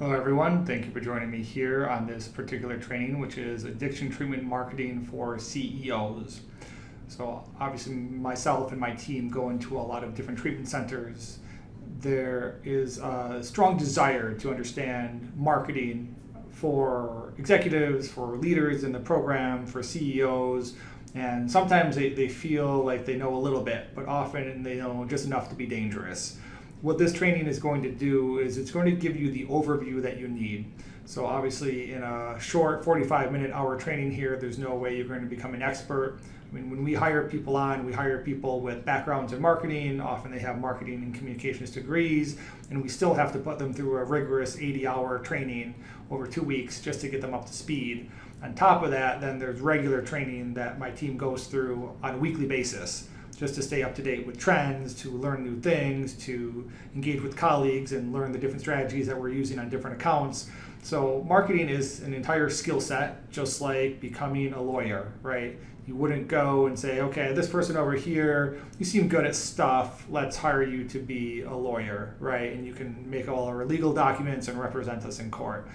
Hello everyone, thank you for joining me here on this particular training, which is Addiction Treatment Marketing for CEOs. So obviously myself and my team go into a lot of different treatment centers. There is a strong desire to understand marketing for executives, for leaders in the program, for CEOs, and sometimes they feel like they know a little bit, but often they know just enough to be dangerous. What this training is going to do is it's going to give you the overview that you need. So obviously in a short 45-minute hour training here, there's no way you're going to become an expert. I mean, when we hire people on, we hire people with backgrounds in marketing. Often they have marketing and communications degrees, and we still have to put them through a rigorous 80-hour training over 2 weeks just to get them up to speed. On top of that, then there's regular training that my team goes through on a weekly basis, just to stay up to date with trends, to learn new things, to engage with colleagues and learn the different strategies that we're using on different accounts. So marketing is an entire skill set, just like becoming a lawyer, right? You wouldn't go and say, okay, this person over here, you seem good at stuff, let's hire you to be a lawyer, right? And you can make all our legal documents and represent us in court.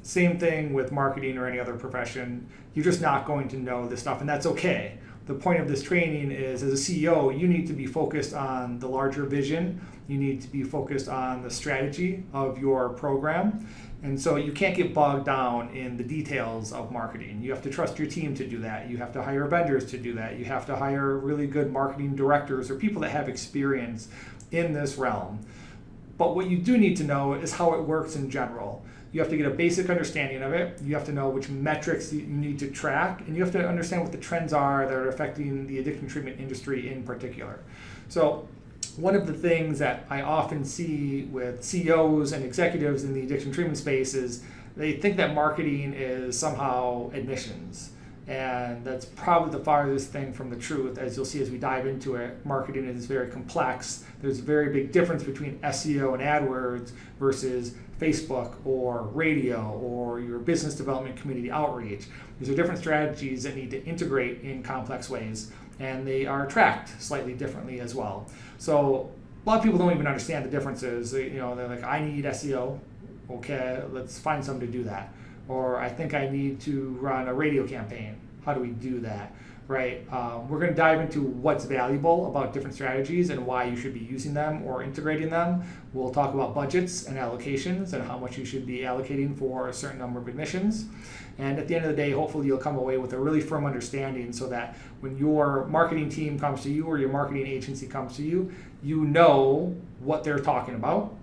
Same thing with marketing or any other profession. You're just not going to know this stuff, and that's okay. The point of this training is, as a CEO, you need to be focused on the larger vision. You need to be focused on the strategy of your program. And so you can't get bogged down in the details of marketing. You have to trust your team to do that. You have to hire vendors to do that. You have to hire really good marketing directors or people that have experience in this realm. But what you do need to know is how it works in general. You have to get a basic understanding of it. You have to know which metrics you need to track, and you have to understand what the trends are that are affecting the addiction treatment industry in particular. So one of the things that I often see with CEOs and executives in the addiction treatment space is they think that marketing is somehow admissions. And that's probably the farthest thing from the truth. As you'll see as we dive into it, marketing is very complex. There's a very big difference between SEO and AdWords versus Facebook or radio or your business development community outreach. These are different strategies that need to integrate in complex ways, and they are tracked slightly differently as well. So a lot of people don't even understand the differences. They're like, I need SEO. Okay, let's find someone to do that. Or I think I need to run a radio campaign. How do we do that, right? We're going to dive into what's valuable about different strategies and why you should be using them or integrating them. We'll talk about budgets and allocations and how much you should be allocating for a certain number of admissions. And at the end of the day, hopefully you'll come away with a really firm understanding so that when your marketing team comes to you or your marketing agency comes to you, you know what they're talking about.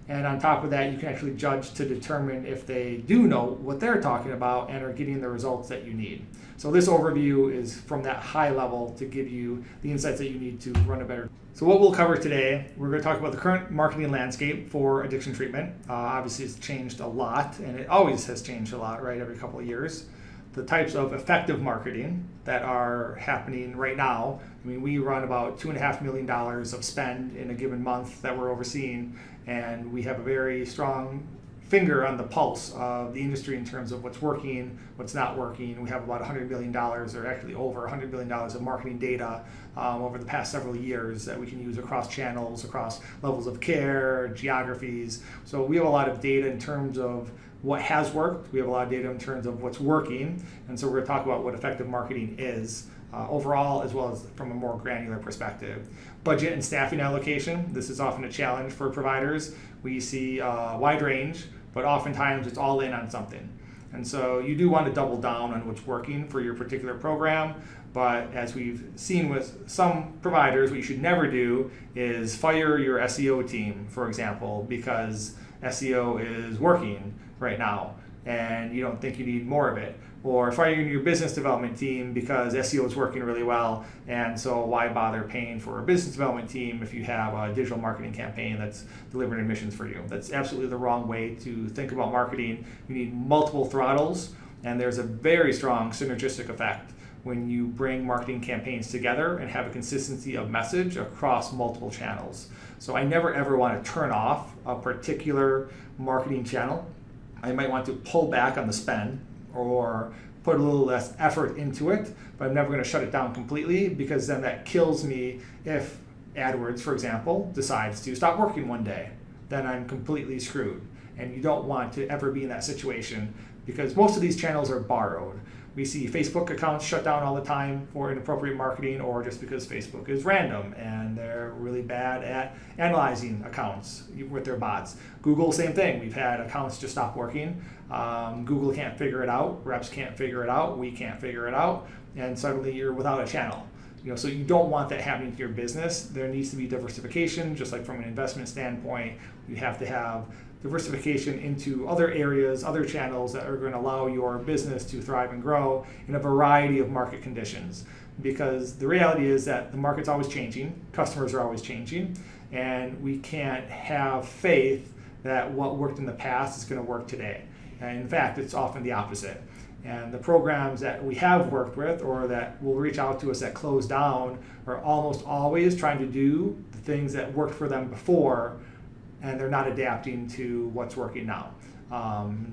And on top of that, you can actually judge to determine if they do know what they're talking about and are getting the results that you need. So this overview is from that high level to give you the insights that you need to run a better. So what we'll cover today, we're going to talk about the current marketing landscape for addiction treatment. Obviously, it's changed a lot, and it always has changed a lot, right, every couple of years. The types of effective marketing that are happening right now. I mean, we run about $2.5 million of spend in a given month that we're overseeing, and we have a very strong finger on the pulse of the industry in terms of what's working, what's not working. We have about $100 billion, or actually over $100 billion of marketing data over the past several years that we can use across channels, across levels of care, geographies. So we have a lot of data in terms of what has worked. We have a lot of data in terms of what's working. And so we're going to talk about what effective marketing is overall, as well as from a more granular perspective. Budget and staffing allocation. This is often a challenge for providers. We see a wide range, but oftentimes it's all in on something. And so you do want to double down on what's working for your particular program. But as we've seen with some providers, what you should never do is fire your SEO team, for example, because SEO is working right now and you don't think you need more of it. Or firing your business development team because SEO is working really well, and so why bother paying for a business development team if you have a digital marketing campaign that's delivering admissions for you? That's absolutely the wrong way to think about marketing. You need multiple throttles, and there's a very strong synergistic effect when you bring marketing campaigns together and have a consistency of message across multiple channels. So I never ever want to turn off a particular marketing channel. I might want to pull back on the spend or put a little less effort into it, but I'm never going to shut it down completely, because then that kills me if AdWords, for example, decides to stop working one day. Then I'm completely screwed. And you don't want to ever be in that situation because most of these channels are borrowed. We see Facebook accounts shut down all the time for inappropriate marketing, or just because Facebook is random and they're really bad at analyzing accounts with their bots. Google, same thing. We've had accounts just stop working. Google can't figure it out. Reps can't figure it out. We can't figure it out. And suddenly you're without a channel. So you don't want that happening to your business. There needs to be diversification, just like from an investment standpoint. You have to have diversification into other areas, other channels that are going to allow your business to thrive and grow in a variety of market conditions. Because the reality is that the market's always changing, customers are always changing, and we can't have faith that what worked in the past is going to work today. And in fact, it's often the opposite. And the programs that we have worked with or that will reach out to us that close down are almost always trying to do the things that worked for them before, and they're not adapting to what's working now.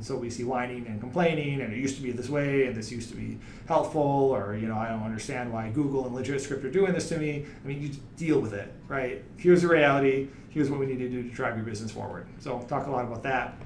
So we see whining and complaining, and it used to be this way, and this used to be helpful, or I don't understand why Google and LegitScript are doing this to me. I mean, you just deal with it, right? Here's the reality. Here's what we need to do to drive your business forward. So we'll talk a lot about that.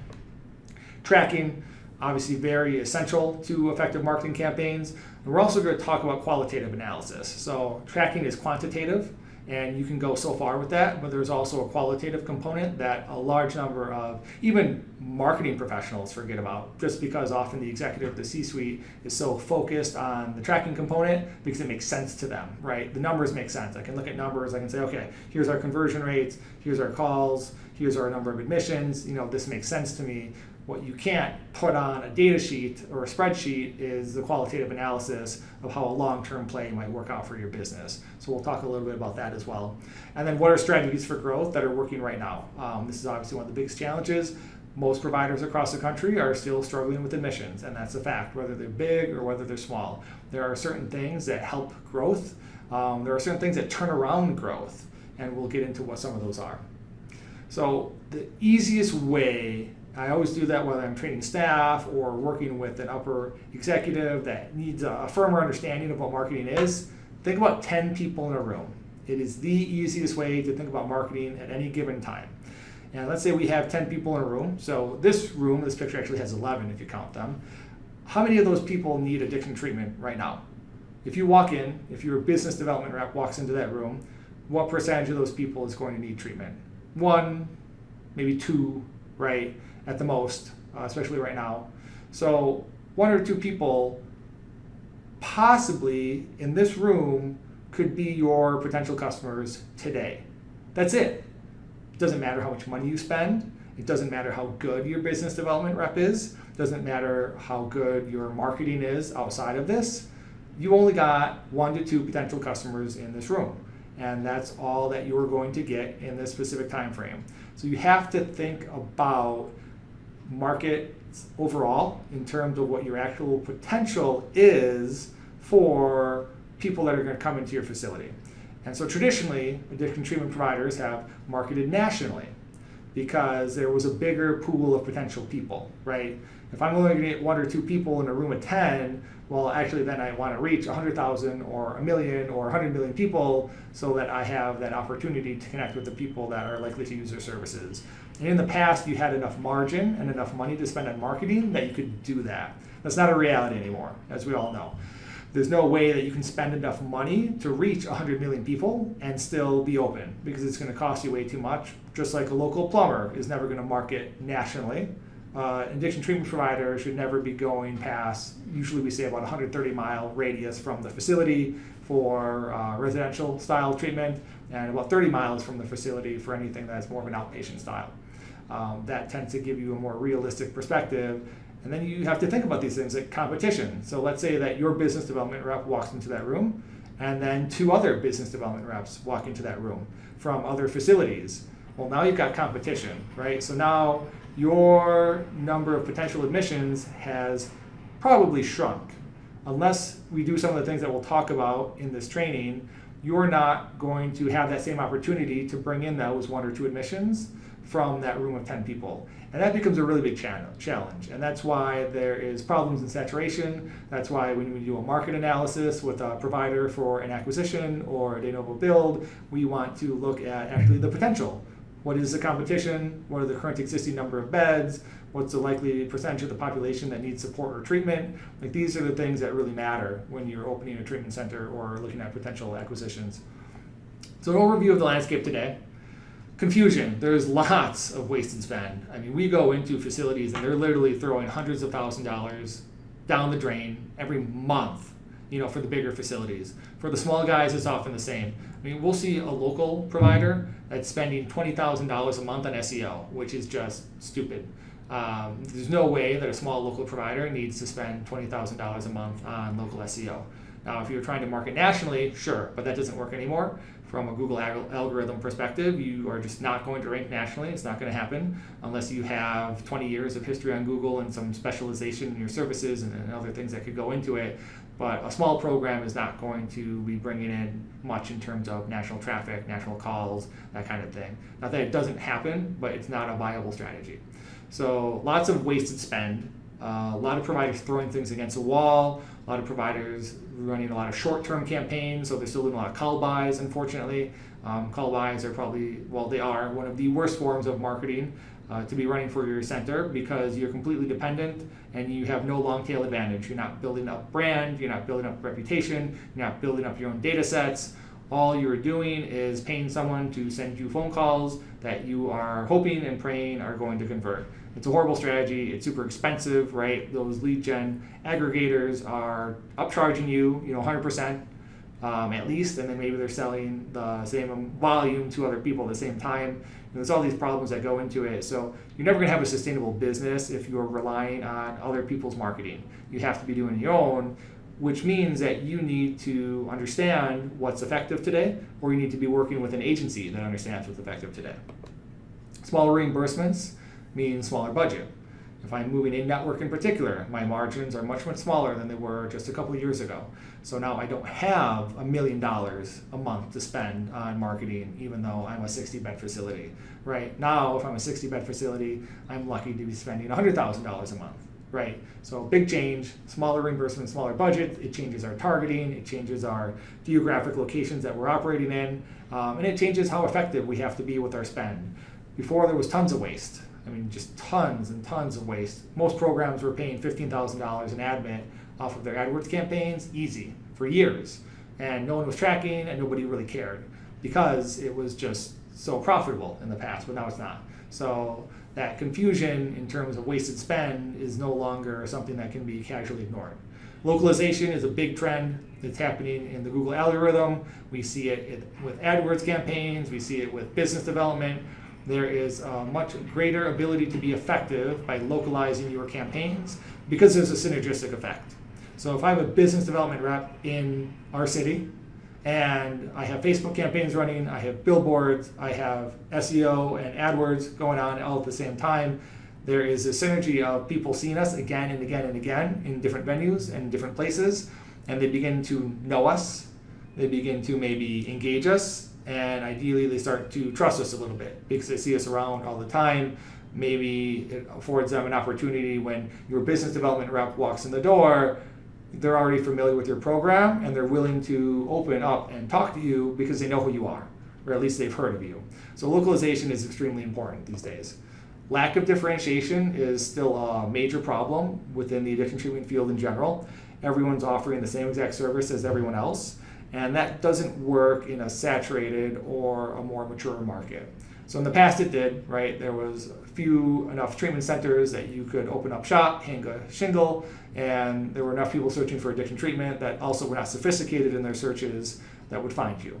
Tracking, obviously very essential to effective marketing campaigns. And we're also going to talk about qualitative analysis. So tracking is quantitative, and you can go so far with that, but there's also a qualitative component that a large number of even marketing professionals forget about, just because often the executive, the C-suite, is so focused on the tracking component because it makes sense to them, right? The numbers make sense. I can look at numbers, I can say, okay, here's our conversion rates, here's our calls, here's our number of admissions, this makes sense to me. What you can't put on a data sheet or a spreadsheet is the qualitative analysis of how a long-term play might work out for your business. So we'll talk a little bit about that as well. And then what are strategies for growth that are working right now? This is obviously one of the biggest challenges. Most providers across the country are still struggling with admissions, and that's a fact, whether they're big or whether they're small. There are certain things that help growth. There are certain things that turn around growth, and we'll get into what some of those are. So the easiest way, I always do that whether I'm training staff or working with an upper executive that needs a firmer understanding of what marketing is, think about 10 people in a room. It is the easiest way to think about marketing at any given time. And let's say we have 10 people in a room. So this picture actually has 11 if you count them. How many of those people need addiction treatment right now? If you walk in, if your business development rep walks into that room, what percentage of those people is going to need treatment? 1, maybe 2, right? At the most, especially right now. So 1 or 2 people possibly in this room could be your potential customers today. That's it. It doesn't matter how much money you spend. It doesn't matter how good your business development rep is. It doesn't matter how good your marketing is outside of this. You only got 1 to 2 potential customers in this room. And that's all that you're going to get in this specific time frame. So you have to think about market overall in terms of what your actual potential is for people that are going to come into your facility. And so traditionally, addiction treatment providers have marketed nationally because there was a bigger pool of potential people, right? If I'm only going to get 1 or 2 people in a room of 10, well, actually then I want to reach 100,000 or 1 million or 100 million people so that I have that opportunity to connect with the people that are likely to use their services. And in the past, you had enough margin and enough money to spend on marketing that you could do that. That's not a reality anymore, as we all know. There's no way that you can spend enough money to reach 100 million people and still be open because it's going to cost you way too much. Just like a local plumber is never going to market nationally. Addiction treatment provider should never be going past, usually we say about 130-mile radius from the facility for residential style treatment and about 30 miles from the facility for anything that's more of an outpatient style. That tends to give you a more realistic perspective. And then you have to think about these things like competition. So let's say that your business development rep walks into that room, and then 2 other business development reps walk into that room from other facilities. Well, now you've got competition, right? So now your number of potential admissions has probably shrunk. Unless we do some of the things that we'll talk about in this training, you're not going to have that same opportunity to bring in those 1 or 2 admissions from that room of 10 people. And that becomes a really big challenge. And that's why there is problems in saturation. That's why when we do a market analysis with a provider for an acquisition or a de novo build, we want to look at actually the potential. what is the competition, what are the current existing number of beds, what's the likely percentage of the population that needs support or treatment. Like, these are the things that really matter when you're opening a treatment center or looking at potential acquisitions. So an overview of the landscape today. Confusion. There's lots of wasted spend. I mean, we go into facilities and they're literally throwing hundreds of thousands of dollars down the drain every month, for the bigger facilities. For the small guys, it's often the same. I mean, we'll see a local provider that's spending $20,000 a month on SEO, which is just stupid. There's no way that a small local provider needs to spend $20,000 a month on local SEO. Now, if you're trying to market nationally, sure, but that doesn't work anymore. From a Google algorithm perspective, you are just not going to rank nationally. It's not going to happen unless you have 20 years of history on Google and some specialization in your services and other things that could go into it. But a small program is not going to be bringing in much in terms of national traffic, national calls, that kind of thing. Not that it doesn't happen, but it's not a viable strategy. So lots of wasted spend, a lot of providers throwing things against a wall, a lot of providers running a lot of short-term campaigns, so they're still doing a lot of call buys, unfortunately. Call buys are they are one of the worst forms of marketing to be running for your center, because you're completely dependent and you have no long tail advantage. You're not building up brand, you're not building up reputation, you're not building up your own data sets. All you're doing is paying someone to send you phone calls that you are hoping and praying are going to convert. It's a horrible strategy. It's super expensive, right? Those lead gen aggregators are upcharging you, 100% at least, and then maybe they're selling the same volume to other people at the same time. There's all these problems that go into it. So you're never going to have a sustainable business if you're relying on other people's marketing. You have to be doing your own, which means that you need to understand what's effective today, or you need to be working with an agency that understands what's effective today. Smaller reimbursements mean smaller budget. If I'm moving in network in particular, my margins are much, much smaller than they were just a couple of years ago. So now I don't have $1 million a month to spend on marketing, even though I'm a 60-bed facility. Right now, if I'm a 60-bed facility, I'm lucky to be spending $100,000 a month. Right? So big change, smaller reimbursement, smaller budget. It changes our targeting, it changes our geographic locations that we're operating in, and it changes how effective we have to be with our spend. Before, there was tons of waste. I mean, just tons and tons of waste. Most programs were paying $15,000 in admin off of their AdWords campaigns, easy, for years. And no one was tracking, and nobody really cared, because it was just so profitable in the past, but now it's not. So that confusion in terms of wasted spend is no longer something that can be casually ignored. Localization is a big trend that's happening in the Google algorithm. We see it with AdWords campaigns, we see it with business development. There is a much greater ability to be effective by localizing your campaigns, because there's a synergistic effect. So if I have a business development rep in our city and I have Facebook campaigns running, I have billboards, I have SEO and AdWords going on all at the same time, there is a synergy of people seeing us again and again and again in different venues and different places, and they begin to know us, they begin to maybe engage us, and ideally they start to trust us a little bit because they see us around all the time. Maybe it affords them an opportunity when your business development rep walks in the door, they're already familiar with your program and they're willing to open up and talk to you because they know who you are, or at least they've heard of you. So localization is extremely important these days. Lack of differentiation is still a major problem within the addiction treatment field in general. Everyone's offering the same exact service as everyone else, and that doesn't work in a saturated or a more mature market. So in the past it did, right? There was few enough treatment centers that you could open up shop, hang a shingle, and there were enough people searching for addiction treatment that also were not sophisticated in their searches that would find you.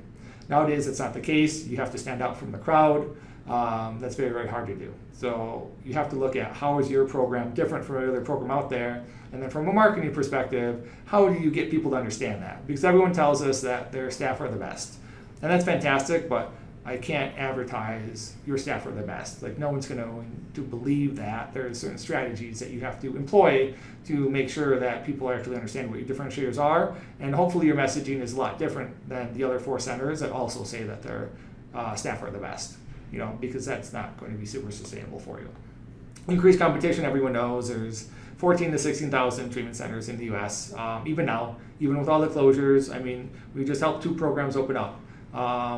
Nowadays it's not the case. You have to stand out from the crowd. That's very, very hard to do. So you have to look at how is your program different from every other program out there, and then from a marketing perspective, how do you get people to understand that? Because everyone tells us that their staff are the best, and that's fantastic, but I can't advertise your staff are the best. Like, no one's going to believe that. There are certain strategies that you have to employ to make sure that people actually understand what your differentiators are, and hopefully your messaging is a lot different than the other 4 centers that also say that their staff are the best. Because that's not going to be super sustainable for you. Increased competition, everyone knows. There's 14 to 16,000 treatment centers in the U.S. Even now, even with all the closures, we just helped 2 programs open up.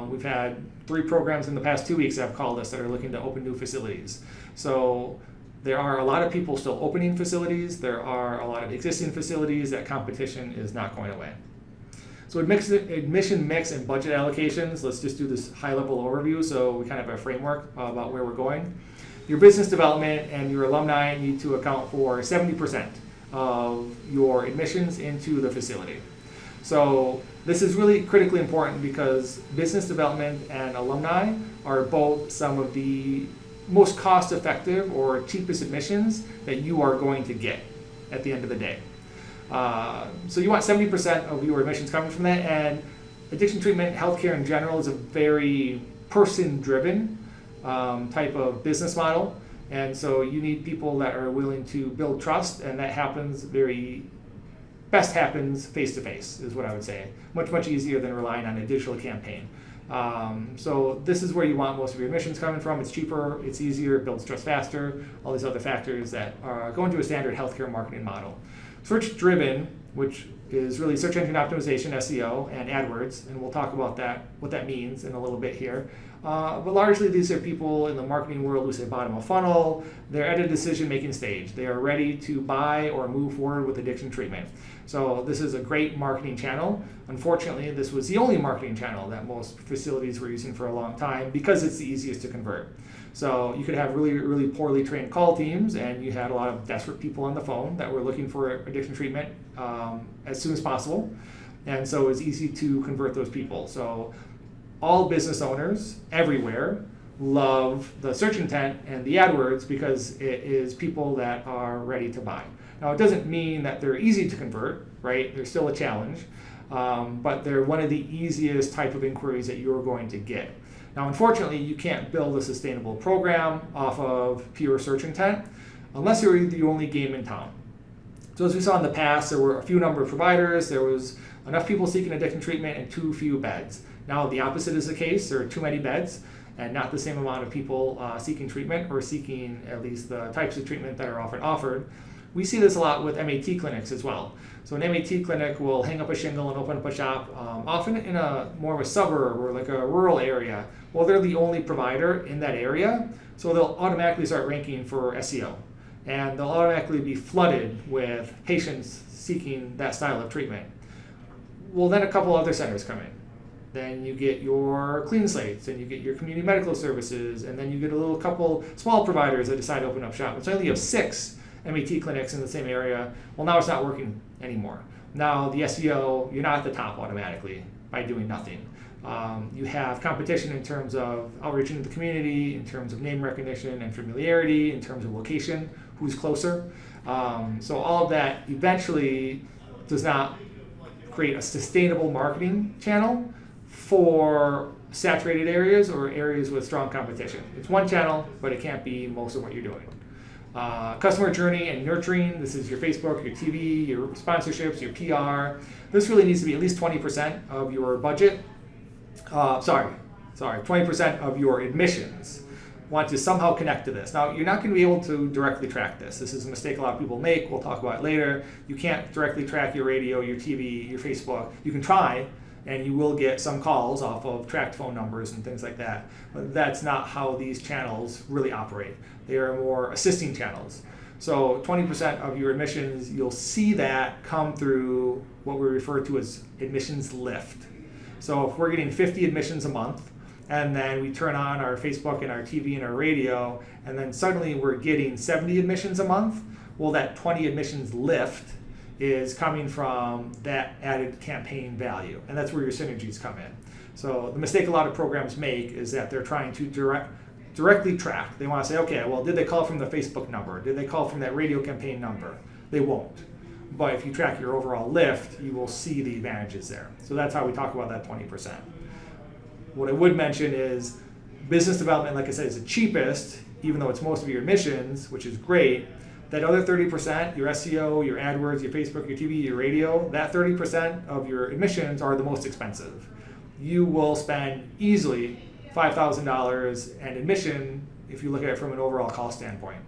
We've had 3 programs in the past 2 weeks that have called us that are looking to open new facilities. So there are a lot of people still opening facilities. There are a lot of existing facilities. That competition is not going away. So admission mix and budget allocations, let's just do this high-level overview so we kind of have a framework about where we're going. Your business development and your alumni need to account for 70% of your admissions into the facility. So this is really critically important because business development and alumni are both some of the most cost-effective or cheapest admissions that you are going to get at the end of the day. So you want 70% of your admissions coming from that, and addiction treatment, healthcare in general, is a very person-driven type of business model, and so you need people that are willing to build trust, and that happens best happens face-to-face, is what I would say. Much easier than relying on a digital campaign. So this is where you want most of your admissions coming from. It's cheaper, it's easier, it builds trust faster, all these other factors that are going to a standard healthcare marketing model. Search-driven, which is really search engine optimization, SEO, and AdWords, and we'll talk about that, what that means in a little bit here. But largely these are people in the marketing world who say bottom of funnel. They're at a decision-making stage. They are ready to buy or move forward with addiction treatment. So this is a great marketing channel. Unfortunately, this was the only marketing channel that most facilities were using for a long time because it's the easiest to convert. So you could have really poorly trained call teams, and you had a lot of desperate people on the phone that were looking for addiction treatment as soon as possible. And so it's easy to convert those people. So all business owners everywhere love the search intent and the AdWords because it is people that are ready to buy. Now, it doesn't mean that they're easy to convert, right? They're still a challenge, but they're one of the easiest type of inquiries that you're going to get. Now, unfortunately, you can't build a sustainable program off of pure search intent unless you're the only game in town. So as we saw in the past, there were a few number of providers, there was enough people seeking addiction treatment and too few beds. Now, the opposite is the case. There are too many beds and not the same amount of people seeking treatment or seeking at least the types of treatment that are often offered. We see this a lot with MAT clinics as well. So an MAT clinic will hang up a shingle and open up a shop, often in a more of a suburb or like a rural area. Well, they're the only provider in that area, so they'll automatically start ranking for SEO. And they'll automatically be flooded with patients seeking that style of treatment. Well, then a couple other centers come in. Then you get your clean slates, and you get your community medical services, and then you get a couple small providers that decide to open up shop. And so you have 6 MAT clinics in the same area. Well, now it's not working anymore. Now the SEO, you're not at the top automatically by doing nothing. You have competition in terms of outreach into the community, in terms of name recognition and familiarity, in terms of location, who's closer. So all of that eventually does not create a sustainable marketing channel for saturated areas or areas with strong competition. It's one channel, but it can't be most of what you're doing. Customer journey and nurturing, this is your Facebook, your TV, your sponsorships, your PR. This really needs to be at least 20% of your budget. 20% of your admissions want to somehow connect to this. Now, you're not going to be able to directly track this. This is a mistake a lot of people make. We'll talk about it later. You can't directly track your radio, your TV, your Facebook. You can try, and you will get some calls off of tracked phone numbers and things like that. But that's not how these channels really operate. They are more assisting channels. So 20% of your admissions, you'll see that come through what we refer to as admissions lift. So if we're getting 50 admissions a month, and then we turn on our Facebook and our TV and our radio, and then suddenly we're getting 70 admissions a month, well, that 20 admissions lift is coming from that added campaign value, and that's where your synergies come in. So the mistake a lot of programs make is that they're trying to directly track. They want to say, okay, well, did they call from the Facebook number? Did they call from that radio campaign number? They won't. But if you track your overall lift, you will see the advantages there. So that's how we talk about that 20%. What I would mention is business development, like I said, is the cheapest, even though it's most of your admissions, which is great. That other 30%, your SEO, your AdWords, your Facebook, your TV, your radio, that 30% of your admissions are the most expensive. You will spend easily $5,000 an admission if you look at it from an overall cost standpoint.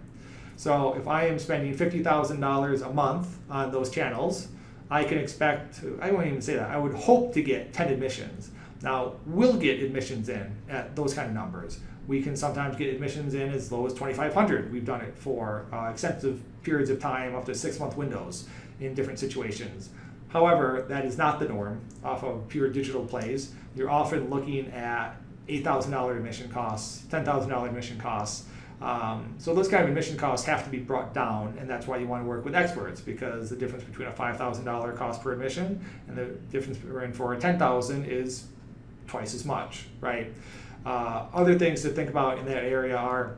So if I am spending $50,000 a month on those channels, I can expect, I won't even say that, I would hope to get 10 admissions. Now, we'll get admissions in at those kind of numbers. We can sometimes get admissions in as low as 2,500. We've done it for extensive periods of time, up to 6-month windows in different situations. However, that is not the norm off of pure digital plays. You're often looking at $8,000 admission costs, $10,000 admission costs. So those kind of admission costs have to be brought down, and that's why you want to work with experts, because the difference between a $5,000 cost per admission and the difference for a $10,000 is twice as much, right? Other things to think about in that area are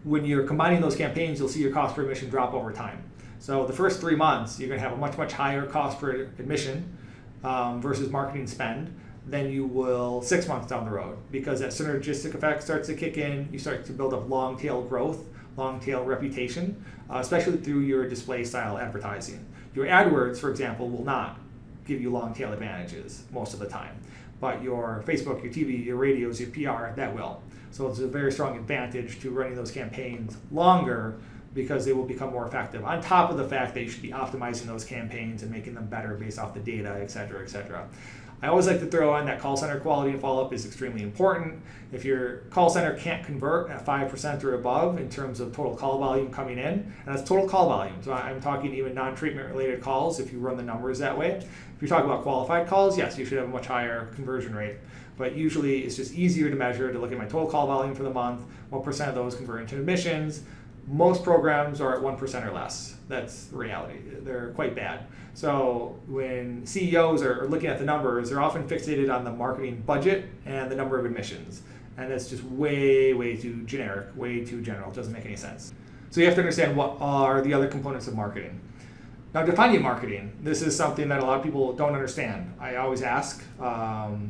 when you're combining those campaigns, you'll see your cost per admission drop over time. So the first 3 months, you're going to have a much higher cost per admission versus marketing spend than you will 6 months down the road, because that synergistic effect starts to kick in. You start to build up long tail growth, long tail reputation, especially through your display style advertising. Your AdWords, for example, will not give you long tail advantages most of the time, but your Facebook, your TV, your radios, your PR, that will. So it's a very strong advantage to running those campaigns longer, because they will become more effective, on top of the fact that you should be optimizing those campaigns and making them better based off the data, et cetera, et cetera. I always like to throw in that call center quality and follow-up is extremely important. If your call center can't convert at 5% or above in terms of total call volume coming in, and that's total call volume, so I'm talking even non-treatment related calls if you run the numbers that way. If you talk about qualified calls, yes, you should have a much higher conversion rate. But usually it's just easier to measure, to look at my total call volume for the month, what percent of those convert into admissions. Most programs are at 1% or less. That's the reality. They're quite bad. So when CEOs are looking at the numbers, they're often fixated on the marketing budget and the number of admissions. And that's just way too generic, way too general. It doesn't make any sense. So you have to understand what are the other components of marketing. Now, defining marketing, this is something that a lot of people don't understand. I always ask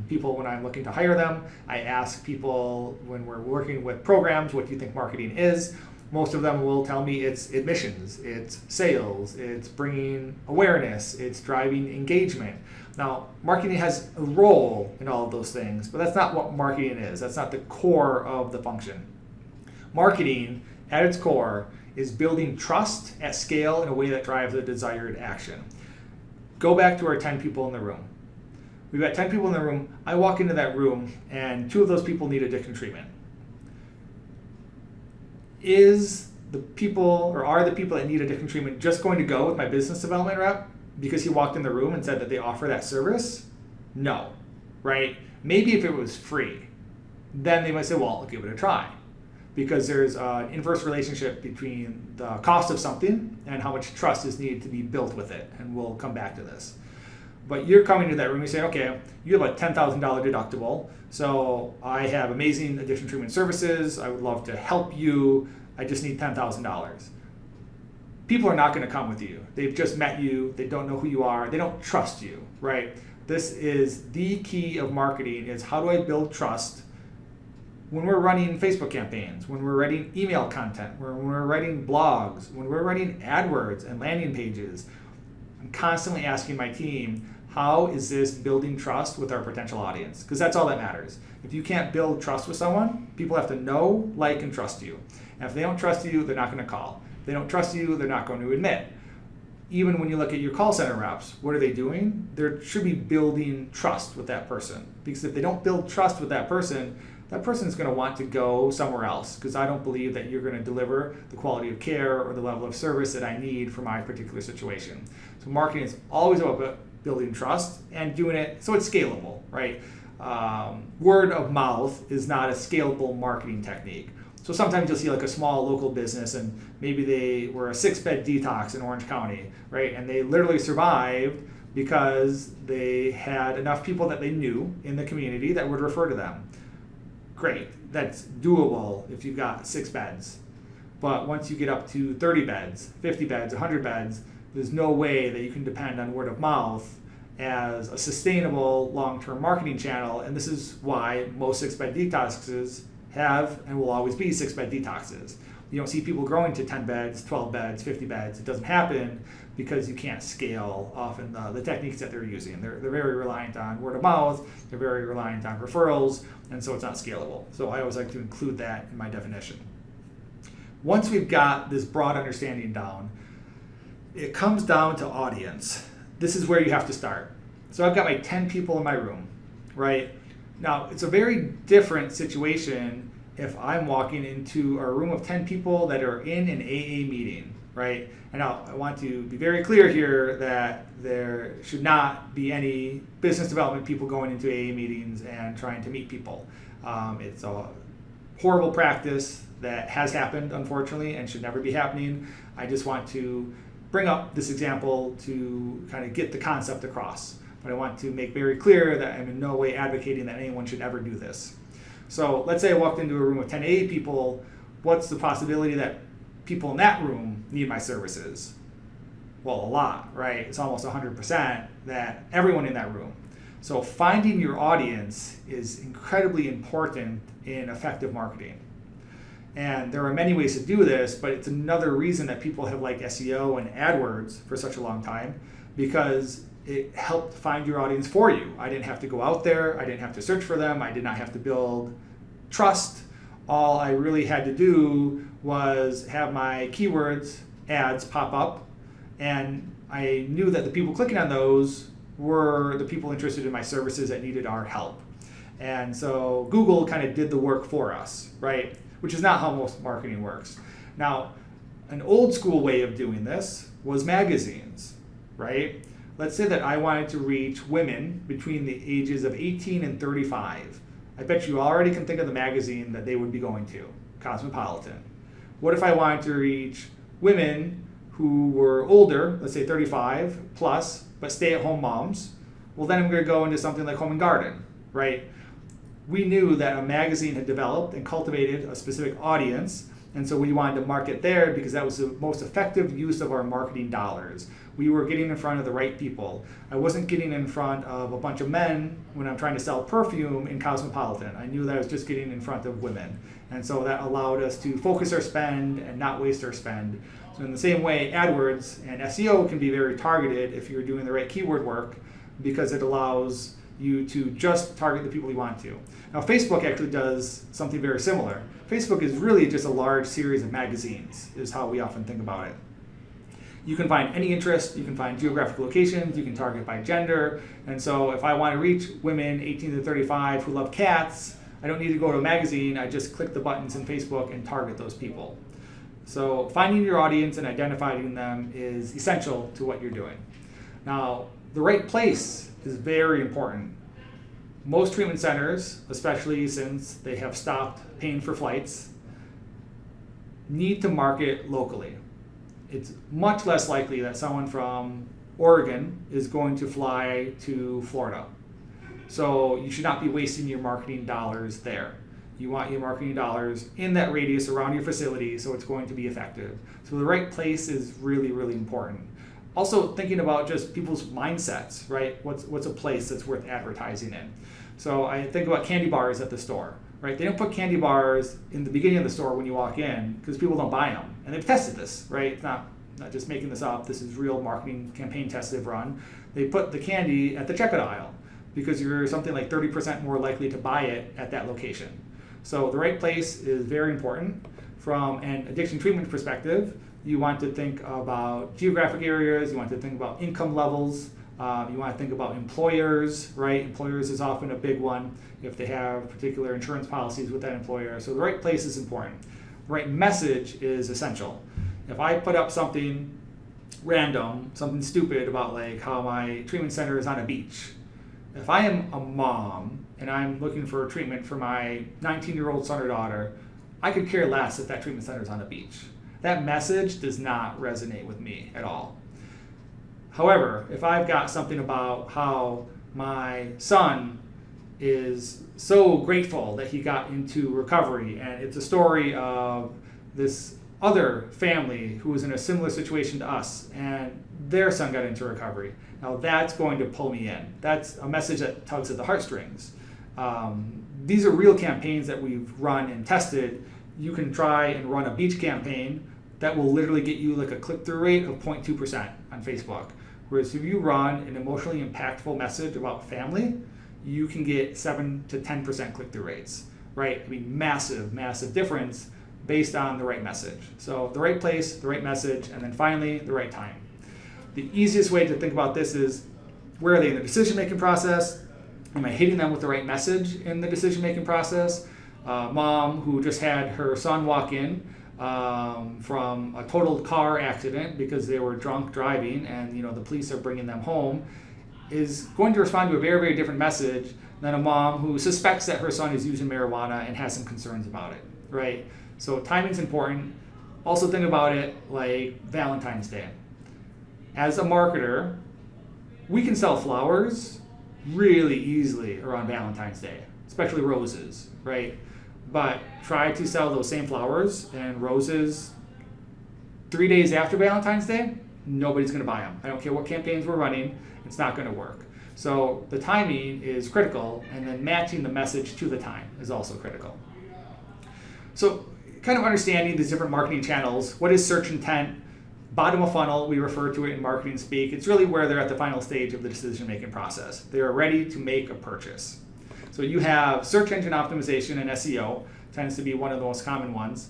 people when I'm looking to hire them. I ask people when we're working with programs, what do you think marketing is? Most of them will tell me it's admissions, it's sales, it's bringing awareness, it's driving engagement. Now, marketing has a role in all of those things, but that's not what marketing is. That's not the core of the function. Marketing, at its core, is building trust at scale in a way that drives the desired action. Go back to our 10 people in the room. We've got 10 people in the room. I walk into that room, and 2 of those people need addiction treatment. Are the people that need addiction treatment just going to go with my business development rep because he walked in the room and said that they offer that service? No, right? Maybe if it was free, then they might say, well, I'll give it a try, because there's an inverse relationship between the cost of something and how much trust is needed to be built with it, and we'll come back to this. But you're coming to that room and saying, okay, you have a $10,000 deductible, so I have amazing addiction treatment services, I would love to help you, I just need $10,000. People are not going to come with you. They've just met you, they don't know who you are, they don't trust you, right? This is the key of marketing, is how do I build trust when we're running Facebook campaigns, when we're writing email content, when we're writing blogs, when we're writing AdWords and landing pages. I'm constantly asking my team, how is this building trust with our potential audience? Because that's all that matters. If you can't build trust with someone, people have to know, like, and trust you. And if they don't trust you, they're not going to call. If they don't trust you, they're not going to admit. Even when you look at your call center reps, what are they doing? They should be building trust with that person. Because if they don't build trust with that person is going to want to go somewhere else, because I don't believe that you're going to deliver the quality of care or the level of service that I need for my particular situation. So marketing is always about building trust and doing it so it's scalable, right? Word of mouth is not a scalable marketing technique. So sometimes you'll see like a small local business, and maybe they were a 6-bed detox in Orange County, right? And they literally survived because they had enough people that they knew in the community that would refer to them. Great, that's doable if you've got 6 beds. But once you get up to 30 beds, 50 beds, 100 beds, there's no way that you can depend on word of mouth as a sustainable long-term marketing channel. And this is why most 6-bed detoxes have and will always be 6-bed detoxes. You don't see people growing to 10 beds, 12 beds, 50 beds. It doesn't happen because you can't scale often the techniques that they're using. They're very reliant on word of mouth, they're very reliant on referrals, and so it's not scalable. So I always like to include that in my definition. Once we've got this broad understanding down, it comes down to audience. This is where you have to start. So I've got my 10 people in my room. right? Now, it's a very different situation if I'm walking into a room of 10 people that are in an AA meeting, right? And now I want to be very clear here that there should not be any business development people going into AA meetings and trying to meet people. It's a horrible practice that has happened, unfortunately, and should never be happening. I just want to bring up this example to kind of get the concept across. But I want to make very clear that I'm in no way advocating that anyone should ever do this. So let's say I walked into a room with 10 AA people. What's the possibility that people in that room need my services? Well, a lot, right? It's almost 100% that everyone in that room. So finding your audience is incredibly important in effective marketing. And there are many ways to do this, but it's another reason that people have liked SEO and AdWords for such a long time, because it helped find your audience for you. I didn't have to go out there. I didn't have to search for them. I did not have to build trust. All I really had to do was have my keywords ads pop up, and I knew that the people clicking on those were the people interested in my services that needed our help. And so Google kind of did the work for us, right? Which is not how most marketing works. Now, an old school way of doing this was magazines, right? Let's say that I wanted to reach women between the ages of 18 and 35. I bet you already can think of the magazine that they would be going to, Cosmopolitan. What if I wanted to reach women who were older, let's say 35 plus, but stay-at-home moms? Well, then I'm going to go into something like Home and Garden, right? We knew that a magazine had developed and cultivated a specific audience, and so we wanted to market there because that was the most effective use of our marketing dollars. We were getting in front of the right people. I wasn't getting in front of a bunch of men when I'm trying to sell perfume in Cosmopolitan. I knew that I was just getting in front of women. And so that allowed us to focus our spend and not waste our spend. So in the same way, AdWords and SEO can be very targeted if you're doing the right keyword work, because it allows you to just target the people you want to. Now, Facebook actually does something very similar. Facebook is really just a large series of magazines, is how we often think about it. You can find any interest, you can find geographic locations, you can target by gender. And so if I want to reach women 18 to 35 who love cats, I don't need to go to a magazine, I just click the buttons in Facebook and target those people. So finding your audience and identifying them is essential to what you're doing. Now, the right place is very important. Most treatment centers, especially since they have stopped paying for flights, need to market locally. It's much less likely that someone from Oregon is going to fly to Florida. So you should not be wasting your marketing dollars there. You want your marketing dollars in that radius around your facility so it's going to be effective. So the right place is really, really important. Also thinking about just people's mindsets, right? What's a place that's worth advertising in? So I think about candy bars at the store, right? They don't put candy bars in the beginning of the store when you walk in because people don't buy them. And they've tested this, right? It's not just making this up. This is real marketing campaign tests they've run. They put the candy at the checkout aisle because you're something like 30% more likely to buy it at that location. So the right place is very important. From an addiction treatment perspective, you want to think about geographic areas, you want to think about income levels, you want to think about employers, right? Employers is often a big one if they have particular insurance policies with that employer. So the right place is important. The right message is essential. If I put up something random, something stupid about like how my treatment center is on a beach, if I am a mom and I'm looking for treatment for my 19-year-old son or daughter, I could care less if that treatment center is on a beach. That message does not resonate with me at all. However, if I've got something about how my son is so grateful that he got into recovery, and it's a story of this other family who was in a similar situation to us, and their son got into recovery. Now that's going to pull me in. That's a message that tugs at the heartstrings. These are real campaigns that we've run and tested. You can try and run a beach campaign that will literally get you like a click-through rate of 0.2% on Facebook. Whereas if you run an emotionally impactful message about family, you can get 7 to 10% click-through rates, right? I mean, massive, massive difference based on the right message. So the right place, the right message, and then finally, the right time. The easiest way to think about this is, where are they in the decision-making process? Am I hitting them with the right message in the decision-making process? Mom who just had her son walk in from a totaled car accident because they were drunk driving, and the police are bringing them home, is going to respond to a very, very different message than a mom who suspects that her son is using marijuana and has some concerns about it, right? So timing's important. Also think about it like Valentine's Day. As a marketer, we can sell flowers really easily around Valentine's Day, especially roses, right? But try to sell those same flowers and roses 3 days after Valentine's Day, nobody's going to buy them. I don't care what campaigns we're running, it's not going to work. So the timing is critical, and then matching the message to the time is also critical. So kind of understanding these different marketing channels. What is search intent? Bottom of funnel, we refer to it in marketing speak. It's really where they're at the final stage of the decision-making process. They are ready to make a purchase. So you have search engine optimization and SEO, tends to be one of the most common ones.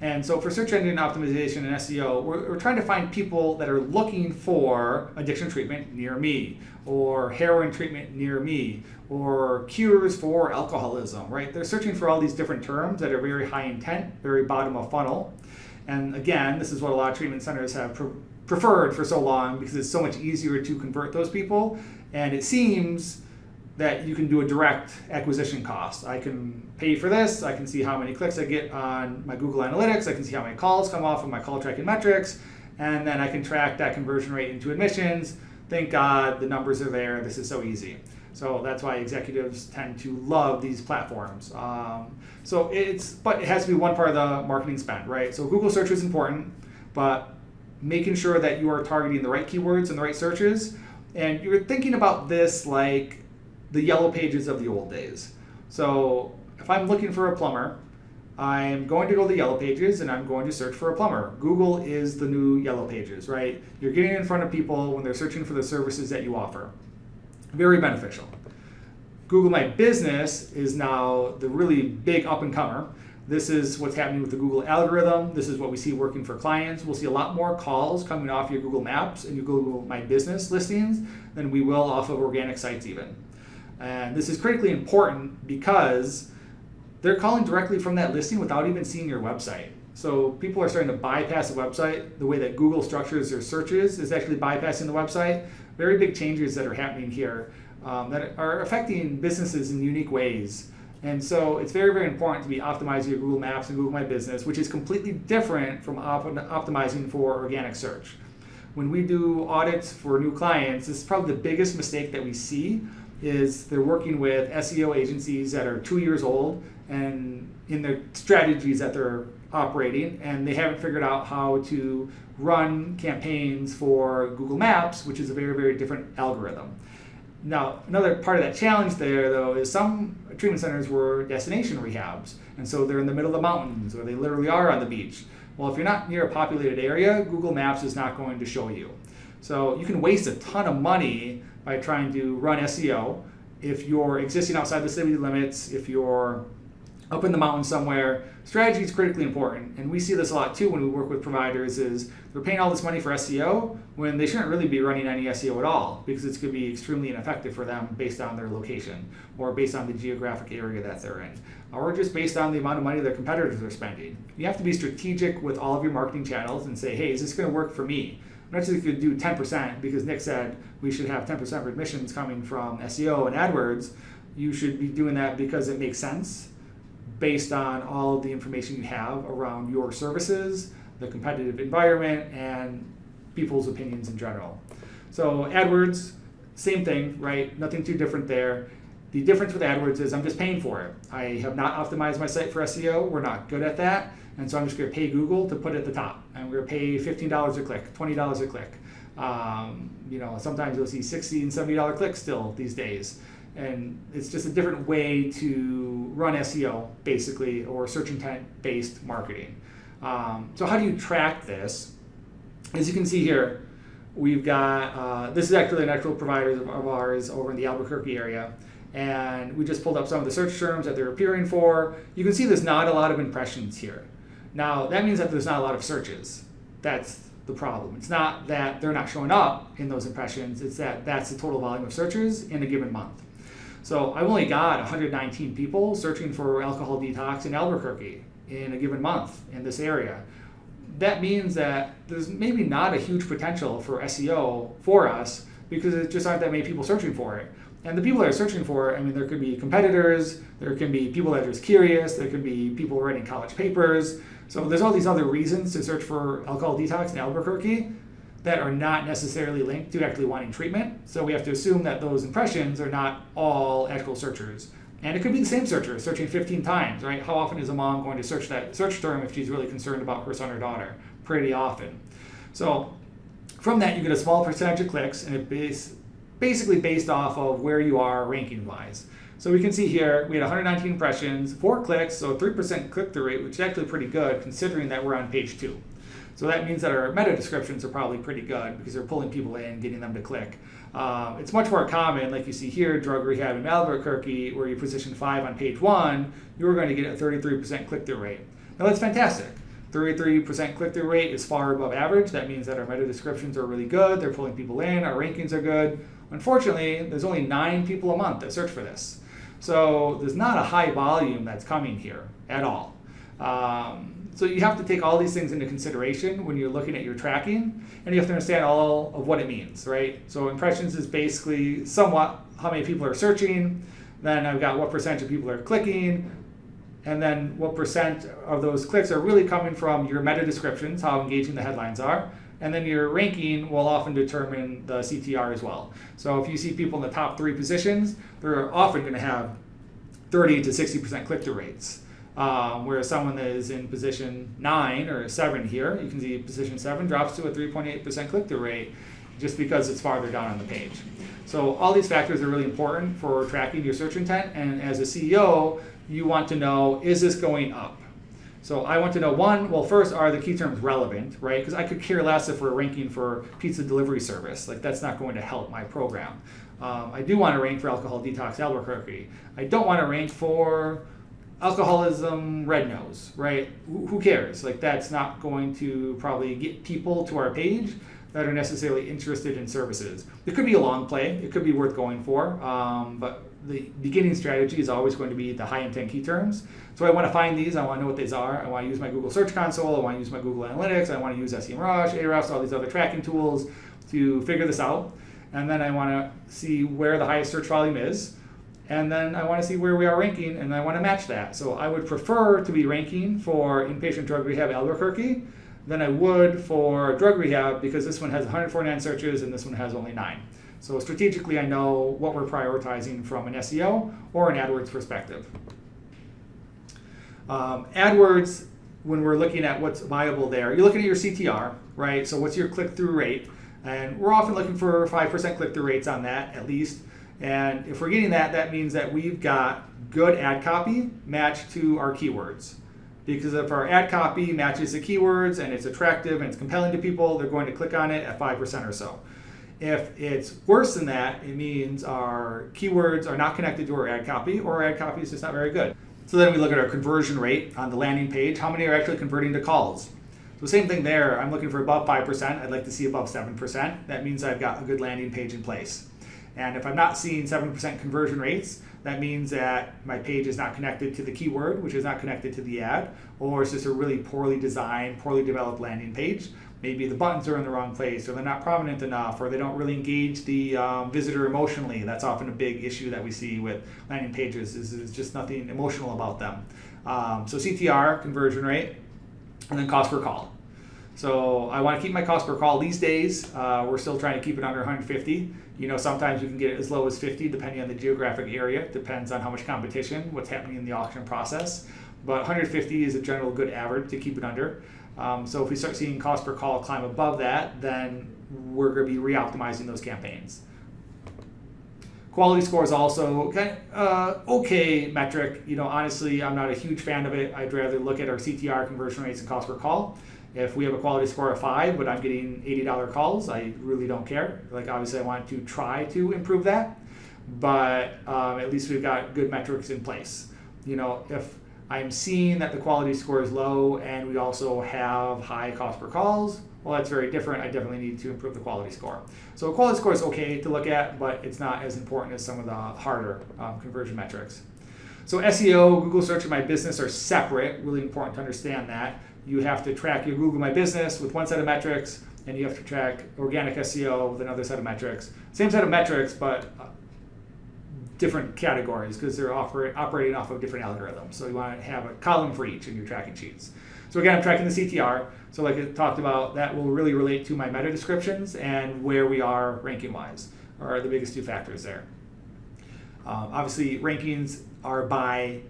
And so for search engine optimization and SEO, we're trying to find people that are looking for addiction treatment near me, or heroin treatment near me, or cures for alcoholism, right? They're searching for all these different terms that are very high intent, very bottom of funnel. And again, this is what a lot of treatment centers have preferred for so long, because it's so much easier to convert those people. And it seems that you can do a direct acquisition cost. I can pay for this, I can see how many clicks I get on my Google Analytics, I can see how many calls come off of my call tracking metrics, and then I can track that conversion rate into admissions. Thank God the numbers are there, this is so easy. So that's why executives tend to love these platforms. But it has to be one part of the marketing spend, right? So Google search is important, but making sure that you are targeting the right keywords and the right searches. And you're thinking about this like the yellow pages of the old days. So if I'm looking for a plumber, I'm going to go to the yellow pages and I'm going to search for a plumber. Google is the new yellow pages, right? You're getting in front of people when they're searching for the services that you offer. Very beneficial. Google My Business is now the really big up and comer. This is what's happening with the Google algorithm. This is what we see working for clients. We'll see a lot more calls coming off your Google Maps and your Google My Business listings than we will off of organic sites even. And this is critically important because they're calling directly from that listing without even seeing your website. So people are starting to bypass the website. The way that Google structures their searches is actually bypassing the website. Very big changes that are happening here that are affecting businesses in unique ways. And so it's very, very important to be optimizing your Google Maps and Google My Business, which is completely different from optimizing for organic search. When we do audits for new clients, this is probably the biggest mistake that we see is they're working with SEO agencies that are 2 years old and in their strategies that they're operating, and they haven't figured out how to run campaigns for Google Maps, which is a very, very different algorithm. Now, another part of that challenge there, though, is some treatment centers were destination rehabs, and so they're in the middle of the mountains, or they literally are on the beach. Well, if you're not near a populated area, Google Maps is not going to show you. So you can waste a ton of money by trying to run SEO if you're existing outside the city limits, if you're up in the mountains somewhere. Strategy is critically important, and we see this a lot too when we work with providers. Is they're paying all this money for SEO when they shouldn't really be running any SEO at all, because it's going to be extremely ineffective for them based on their location or based on the geographic area that they're in, or just based on the amount of money their competitors are spending. You have to be strategic with all of your marketing channels and say, hey, is this going to work for me? I'm not just going to do 10% because Nick said we should have 10% of admissions coming from SEO and AdWords. You should be doing that because it makes sense based on all of the information you have around your services, the competitive environment, and people's opinions in general. So AdWords, same thing, right? Nothing too different there. The difference with AdWords is I'm just paying for it. I have not optimized my site for SEO. We're not good at that. And so I'm just going to pay Google to put it at the top. And we're going to pay $15 a click, $20 a click. Sometimes you'll see $60 and $70 clicks still these days. And it's just a different way to run SEO, basically, or search intent-based marketing. So how do you track this? As you can see here, we've got, this is actually an actual provider of ours over in the Albuquerque area. And we just pulled up some of the search terms that they're appearing for. You can see there's not a lot of impressions here. Now, that means that there's not a lot of searches. That's the problem. It's not that they're not showing up in those impressions. It's that that's the total volume of searches in a given month. So I've only got 119 people searching for alcohol detox in Albuquerque in a given month in this area. That means that there's maybe not a huge potential for SEO for us because there just aren't that many people searching for it. And the people that are searching for it, I mean, there could be competitors, there can be people that are just curious, there could be people writing college papers. So there's all these other reasons to search for alcohol detox in Albuquerque that are not necessarily linked to actually wanting treatment. So we have to assume that those impressions are not all actual searchers. And it could be the same searcher searching 15 times, right? How often is a mom going to search that search term if she's really concerned about her son or daughter? Pretty often. So from that, you get a small percentage of clicks, and it's basically based off of where you are ranking-wise. So we can see here, we had 119 impressions, 4 clicks, so a 3% click-through rate, which is actually pretty good considering that we're on page 2. So that means that our meta descriptions are probably pretty good because they're pulling people in, getting them to click. It's much more common, like you see here, drug rehab in Albuquerque, where you position 5 on page 1, you're going to get a 33% click-through rate. Now that's fantastic. 33% click-through rate is far above average. That means that our meta descriptions are really good, they're pulling people in, our rankings are good. Unfortunately, there's only 9 people a month that search for this. So there's not a high volume that's coming here at all. So you have to take all these things into consideration when you're looking at your tracking, and you have to understand all of what it means, right? So impressions is basically somewhat how many people are searching, then I've got what percentage of people are clicking, and then what percent of those clicks are really coming from your meta descriptions, how engaging the headlines are, and then your ranking will often determine the CTR as well. So if you see people in the top 3 positions, they're often going to have 30 to 60% click-through rates. Whereas someone that is in position 9 or 7 here, you can see position 7 drops to a 3.8% click-through rate just because it's farther down on the page. So all these factors are really important for tracking your search intent, and as a CEO, you want to know, is this going up? So I want to know, one, well, first, are the key terms relevant, right? Because I could care less if we're ranking for pizza delivery service. Like, that's not going to help my program. I do want to rank for alcohol detox Albuquerque. I don't want to rank for alcoholism red nose, right? Who cares? Like, that's not going to probably get people to our page that are necessarily interested in services. It could be a long play. It could be worth going for, but the beginning strategy is always going to be the high intent key terms. So I want to find these. I want to know what these are. I want to use my Google Search Console. I want to use my Google Analytics. I want to use SEMrush, Ahrefs, all these other tracking tools to figure this out. And then I want to see where the highest search volume is. And then I want to see where we are ranking, and I want to match that. So I would prefer to be ranking for inpatient drug rehab Albuquerque than I would for drug rehab, because this one has 149 searches and this one has only 9. So strategically, I know what we're prioritizing from an SEO or an AdWords perspective. AdWords, when we're looking at what's viable there, you're looking at your CTR, right? So what's your click-through rate? And we're often looking for 5% click-through rates on that, at least. And if we're getting that, that means that we've got good ad copy matched to our keywords. Because if our ad copy matches the keywords and it's attractive and it's compelling to people, they're going to click on it at 5% or so. If it's worse than that, it means our keywords are not connected to our ad copy, or our ad copy is just not very good. So then we look at our conversion rate on the landing page. How many are actually converting to calls? So same thing there. I'm looking for above 5%. I'd like to see above 7%. That means I've got a good landing page in place. And if I'm not seeing 7% conversion rates, that means that my page is not connected to the keyword, which is not connected to the ad, or it's just a really poorly designed, poorly developed landing page. Maybe the buttons are in the wrong place, or they're not prominent enough, or they don't really engage the visitor emotionally. That's often a big issue that we see with landing pages, is just nothing emotional about them. So CTR, conversion rate, and then cost per call. So I want to keep my cost per call these days. We're still trying to keep it under 150. You know, sometimes you can get it as low as 50 depending on the geographic area. Depends on how much competition, what's happening in the auction process. But 150 is a general good average to keep it under. So if we start seeing cost per call climb above that, then we're going to be re-optimizing those campaigns. Quality score is also kind of okay metric. You know, honestly, I'm not a huge fan of it. I'd rather look at our CTR, conversion rates, and cost per call. If we have a quality score of 5, but I'm getting $80 calls, I really don't care. Like, obviously, I want to try to improve that, but at least we've got good metrics in place. You know, if I'm seeing that the quality score is low and we also have high cost per calls, well, that's very different. I definitely need to improve the quality score. So a quality score is okay to look at, but it's not as important as some of the harder conversion metrics. So SEO, Google Search, and My Business are separate. Really important to understand that. You have to track your Google My Business with one set of metrics, and you have to track organic SEO with another set of metrics. Same set of metrics, but different categories because they're operating off of different algorithms. So you want to have a column for each in your tracking sheets. So again, I'm tracking the CTR. So like I talked about, that will really relate to my meta descriptions and where we are ranking-wise are the biggest two factors there. Obviously, rankings are by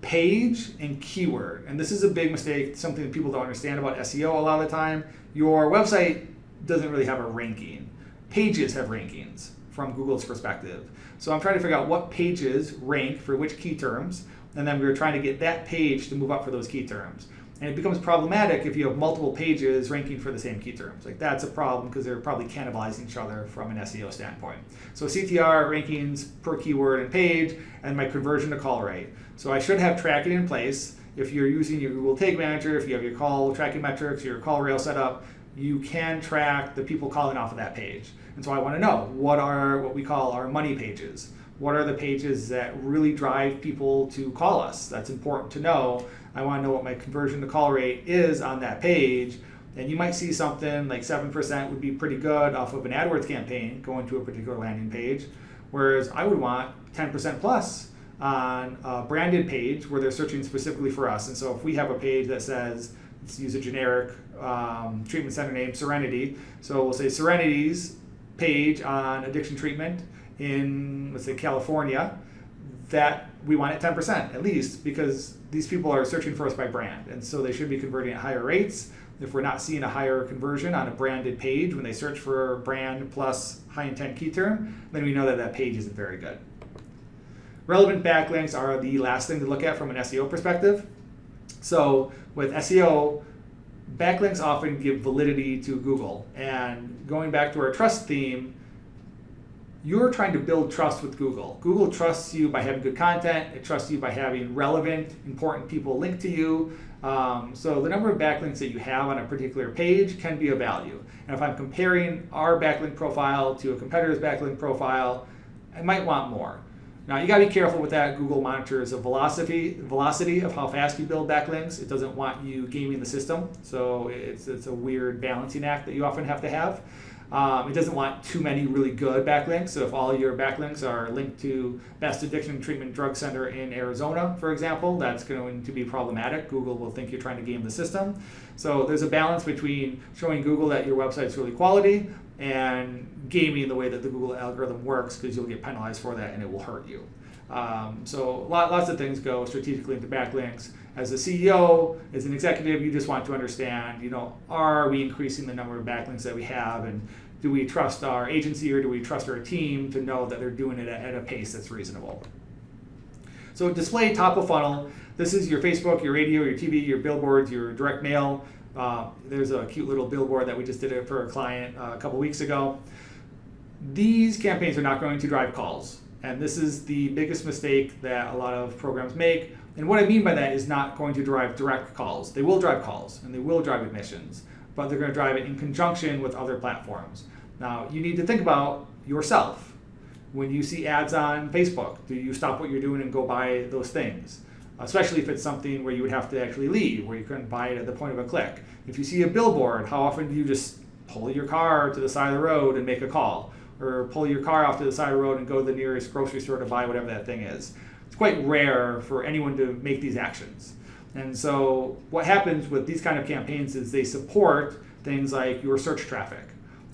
page and keyword. And this is a big mistake, something that people don't understand about SEO a lot of the time. Your website doesn't really have a ranking. Pages have rankings from Google's perspective. So I'm trying to figure out what pages rank for which key terms, and then we're trying to get that page to move up for those key terms. And it becomes problematic if you have multiple pages ranking for the same key terms. Like that's a problem because they're probably cannibalizing each other from an SEO standpoint. So CTR, rankings per keyword and page, and my conversion to call rate. So I should have tracking in place. If you're using your Google Tag Manager, if you have your call tracking metrics, your call rail set up, you can track the people calling off of that page. And so I want to know what we call our money pages. What are the pages that really drive people to call us? That's important to know. I want to know what my conversion to call rate is on that page. And you might see something like 7% would be pretty good off of an AdWords campaign going to a particular landing page. Whereas I would want 10% plus on a branded page where they're searching specifically for us. And so if we have a page that says, let's use a generic treatment center name, Serenity. So we'll say Serenity's page on addiction treatment in, let's say, California, that we want it 10% at least, because these people are searching for us by brand. And so they should be converting at higher rates. If we're not seeing a higher conversion on a branded page when they search for brand plus high intent key term, then we know that that page isn't very good. Relevant backlinks are the last thing to look at from an SEO perspective. So with SEO, backlinks often give validity to Google. And going back to our trust theme, you're trying to build trust with Google. Google trusts you by having good content. It trusts you by having relevant, important people linked to you. So the number of backlinks that you have on a particular page can be of value. And if I'm comparing our backlink profile to a competitor's backlink profile, I might want more. Now you gotta be careful with that. Google monitors the velocity of how fast you build backlinks. It doesn't want you gaming the system. So it's a weird balancing act that you often have to have. It doesn't want too many really good backlinks. So if all your backlinks are linked to best addiction treatment drug center in Arizona, for example, that's going to be problematic. Google will think you're trying to game the system. So there's a balance between showing Google that your website's really quality and gaming the way that the Google algorithm works, because you'll get penalized for that and it will hurt you. So lots of things go strategically into backlinks. As a CEO, as an executive, you just want to understand, are we increasing the number of backlinks that we have, and do we trust our agency or do we trust our team to know that they're doing it at a pace that's reasonable? So display top of funnel. This is your Facebook, your radio, your TV, your billboards, your direct mail. There's a cute little billboard that we just did it for a client a couple weeks ago. These campaigns are not going to drive calls. And this is the biggest mistake that a lot of programs make. And what I mean by that is not going to drive direct calls. They will drive calls and they will drive admissions, but they're going to drive it in conjunction with other platforms. Now, you need to think about yourself. When you see ads on Facebook, do you stop what you're doing and go buy those things? Especially if it's something where you would have to actually leave, where you couldn't buy it at the point of a click. If you see a billboard, how often do you just pull your car to the side of the road and make a call? Or pull your car off to the side of the road and go to the nearest grocery store to buy whatever that thing is? It's quite rare for anyone to make these actions. And so what happens with these kind of campaigns is they support things like your search traffic.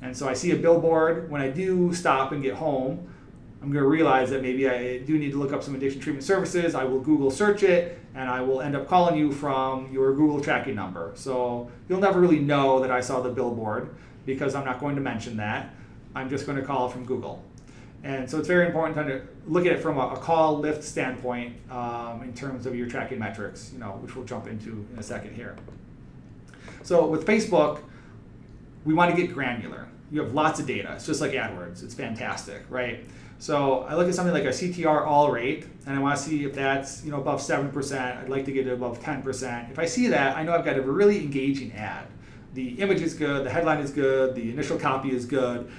And so I see a billboard. When I do stop and get home, I'm going to realize that maybe I do need to look up some addiction treatment services. I will Google search it, and I will end up calling you from your Google tracking number. So you'll never really know that I saw the billboard because I'm not going to mention that. I'm just going to call from Google. And so it's very important to look at it from a call lift standpoint in terms of your tracking metrics, which we'll jump into in a second here. So with Facebook, we want to get granular. You have lots of data. It's just like AdWords. It's fantastic, right? So I look at something like a CTR all rate, and I want to see if that's above 7%. I'd like to get it above 10%. If I see that, I know I've got a really engaging ad. the image is good, the headline is good, the initial copy is good.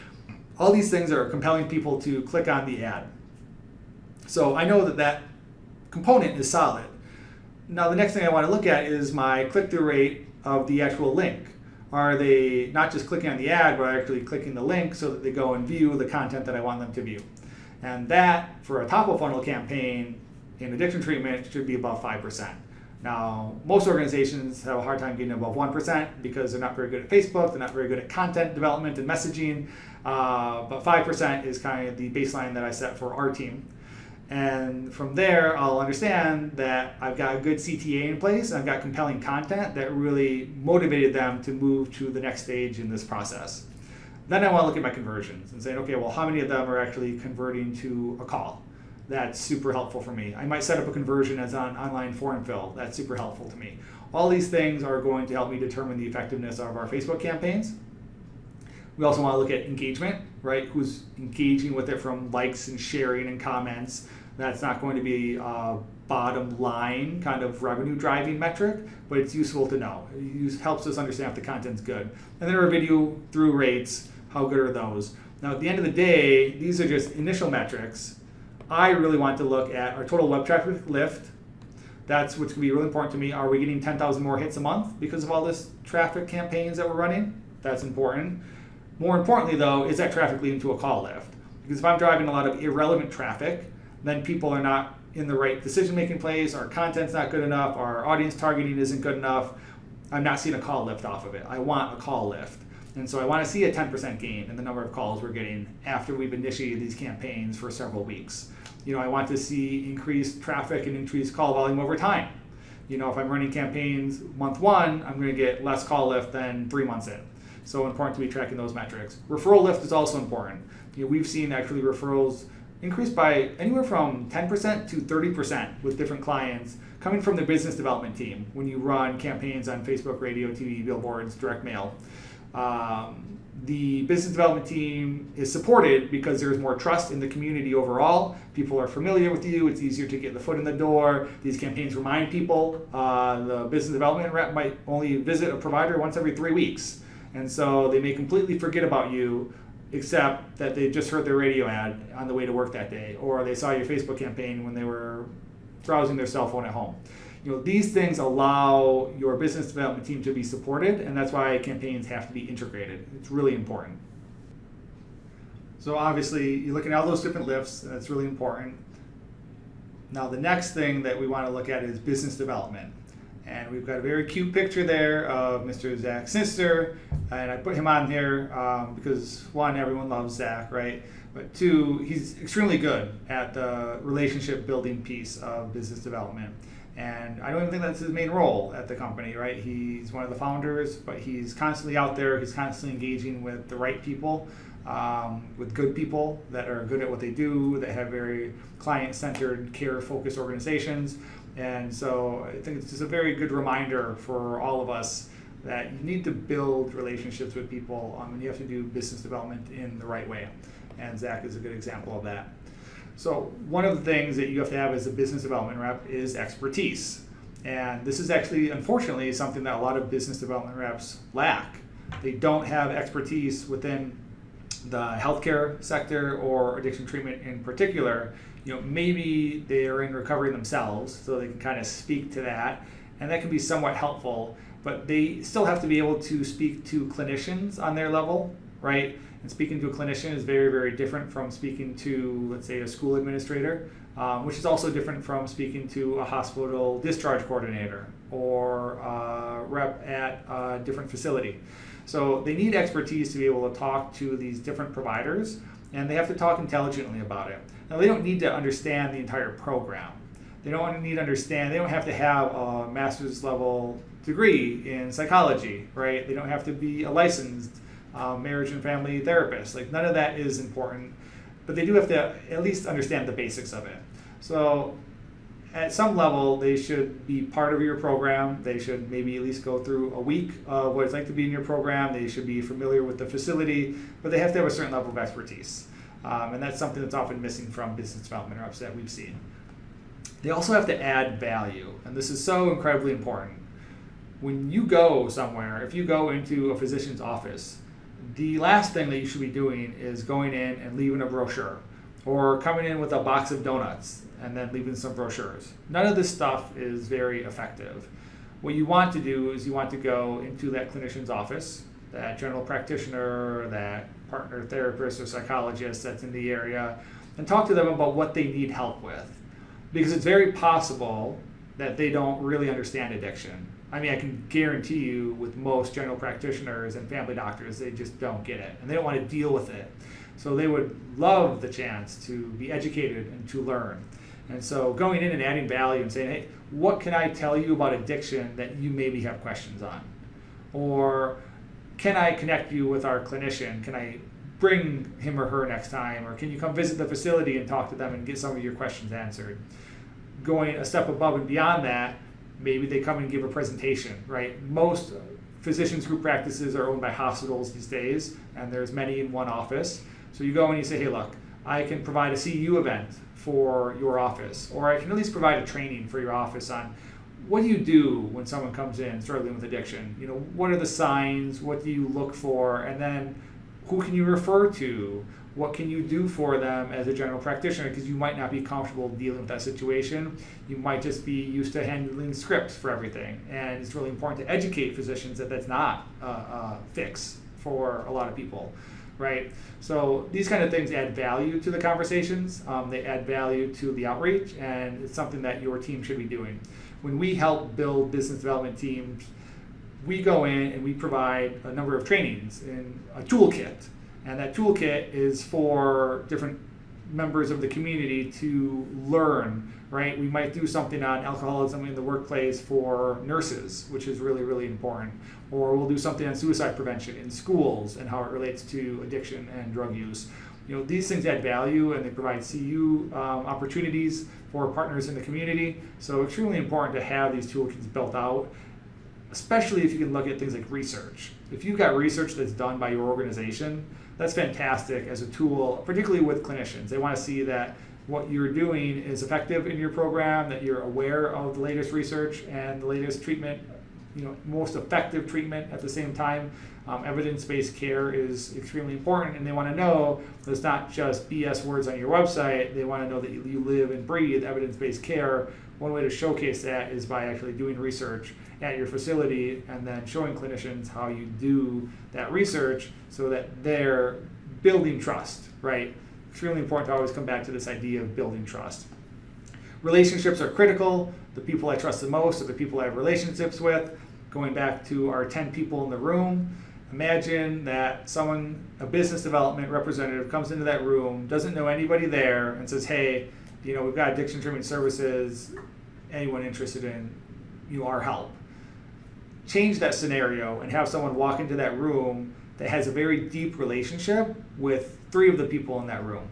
All these things are compelling people to click on the ad. So I know that that component is solid. Now the next thing I want to look at is my click-through rate of the actual link. Are they not just clicking on the ad, but actually clicking the link so that they go and view the content that I want them to view? And that, for a top-of-funnel campaign in addiction treatment, should be above 5%. Now, most organizations have a hard time getting above 1% because they're not very good at Facebook, they're not very good at content development and messaging, but 5% is kind of the baseline that I set for our team. And from there, I'll understand that I've got a good CTA in place and I've got compelling content that really motivated them to move to the next stage in this process. Then I want to look at my conversions and say, okay, well, how many of them are actually converting to a call? That's super helpful for me. I might set up a conversion as an online form fill. That's super helpful to me. All these things are going to help me determine the effectiveness of our Facebook campaigns. We also want to look at engagement, right? Who's engaging with it from likes and sharing and comments. That's not going to be a bottom line kind of revenue driving metric, but it's useful to know. It helps us understand if the content's good. And then our video through rates, how good are those? Now at the end of the day, these are just initial metrics. I really want to look at our total web traffic lift. That's what's going to be really important to me. Are we getting 10,000 more hits a month because of all this traffic campaigns that we're running? That's important. More importantly though, is that traffic leading to a call lift? Because if I'm driving a lot of irrelevant traffic, then people are not in the right decision-making place, our content's not good enough, our audience targeting isn't good enough, I'm not seeing a call lift off of it. I want a call lift. And so I want to see a 10% gain in the number of calls we're getting after we've initiated these campaigns for several weeks. I want to see increased traffic and increased call volume over time. If I'm running campaigns month 1, I'm going to get less call lift than 3 months in. So important to be tracking those metrics. Referral lift is also important. We've seen actually referrals increase by anywhere from 10% to 30% with different clients coming from the business development team when you run campaigns on Facebook, radio, TV, billboards, direct mail. The business development team is supported because there's more trust in the community overall. People are familiar with you. It's easier to get the foot in the door. These campaigns remind people. The business development rep might only visit a provider once every 3 weeks. And so they may completely forget about you, except that they just heard their radio ad on the way to work that day, or they saw your Facebook campaign when they were browsing their cell phone at home. These things allow your business development team to be supported, and that's why campaigns have to be integrated. It's really important. So obviously, you're looking at all those different lifts, and that's really important. Now, the next thing that we want to look at is business development. And we've got a very cute picture there of Mr. Zach Sinister, and I put him on here because 1, everyone loves Zach, right? But 2, he's extremely good at the relationship building piece of business development. And I don't even think that's his main role at the company, right? He's one of the founders, but he's constantly out there. He's constantly engaging with the right people, with good people that are good at what they do, that have very client-centered, care-focused organizations. And so I think it's just a very good reminder for all of us that you need to build relationships with people and you have to do business development in the right way. And Zach is a good example of that. So one of the things that you have to have as a business development rep is expertise. And this is actually, unfortunately, something that a lot of business development reps lack. They don't have expertise within the healthcare sector or addiction treatment in particular. Maybe they are in recovery themselves, so they can kind of speak to that, and that can be somewhat helpful, but they still have to be able to speak to clinicians on their level, right? And speaking to a clinician is very, very different from speaking to, let's say, a school administrator, which is also different from speaking to a hospital discharge coordinator or a rep at a different facility. So they need expertise to be able to talk to these different providers, and they have to talk intelligently about it. Now, they don't need to understand the entire program. They don't have to have a master's level degree in psychology, right? They don't have to be a licensed marriage and family therapist. None of that is important, but they do have to at least understand the basics of it. So at some level, they should be part of your program. They should maybe at least go through a week of what it's like to be in your program. They should be familiar with the facility, but they have to have a certain level of expertise. And that's something that's often missing from business development reps that we've seen. They also have to add value, and this is so incredibly important. when you go somewhere, if you go into a physician's office, the last thing that you should be doing is going in and leaving a brochure or coming in with a box of donuts and then leaving some brochures. None of this stuff is very effective. What you want to do is you want to go into that clinician's office, that general practitioner, that partner therapist or psychologist that's in the area, and talk to them about what they need help with. Because it's very possible that they don't really understand addiction. I mean, I can guarantee you with most general practitioners and family doctors, they just don't get it and they don't want to deal with it. So they would love the chance to be educated and to learn. And so going in and adding value and saying, hey, what can I tell you about addiction that you maybe have questions on? Or can I connect you with our clinician? Can I bring him or her next time? Or can you come visit the facility and talk to them and get some of your questions answered? Going a step above and beyond that, maybe they come and give a presentation, right? Most physicians group practices are owned by hospitals these days, and there's many in one office. So you go and you say, hey, look, I can provide a CEU event for your office, or I can at least provide a training for your office on what do you do when someone comes in struggling with addiction? You know, what are the signs? What do you look for? And then who can you refer to? What can you do for them as a general practitioner? Because you might not be comfortable dealing with that situation. You might just be used to handling scripts for everything. And it's really important to educate physicians that that's not a fix for a lot of people, right? So these kind of things add value to the conversations. They add value to the outreach, and it's something that your team should be doing. When we help build business development teams, we go in and we provide a number of trainings in a toolkit. And that toolkit is for different members of the community to learn, right? We might do something on alcoholism in the workplace for nurses, which is really, really important. Or we'll do something on suicide prevention in schools and how it relates to addiction and drug use. You know, these things add value and they provide CU opportunities for partners in the community. So extremely important to have these toolkits built out, especially if you can look at things like research. If you've got research that's done by your organization, that's fantastic as a tool, particularly with clinicians. They want to see that what you're doing is effective in your program, that you're aware of the latest research and the latest treatment, you know, most effective treatment at the same time. Evidence-based care is extremely important, and they want to know that it's not just BS words on your website. They want to know that you live and breathe evidence-based care. One way to showcase that is by actually doing research at your facility and then showing clinicians how you do that research so that they're building trust, right? Extremely important to always come back to this idea of building trust. Relationships are critical. The people I trust the most are the people I have relationships with. Going back to our 10 people in the room, imagine that someone, a business development representative, comes into that room, doesn't know anybody there, and says, hey, you know, we've got addiction treatment services, anyone interested in, you know, our help. Change that scenario and have someone walk into that room that has a very deep relationship with 3 of the people in that room.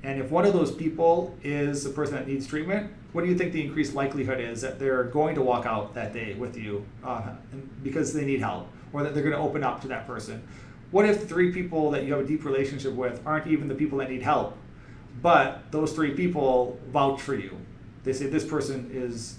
And if one of those people is the person that needs treatment, what do you think the increased likelihood is that they're going to walk out that day with you because they need help, or that they're going to open up to that person? What if 3 people that you have a deep relationship with aren't even the people that need help, but those 3 people vouch for you? They say this person is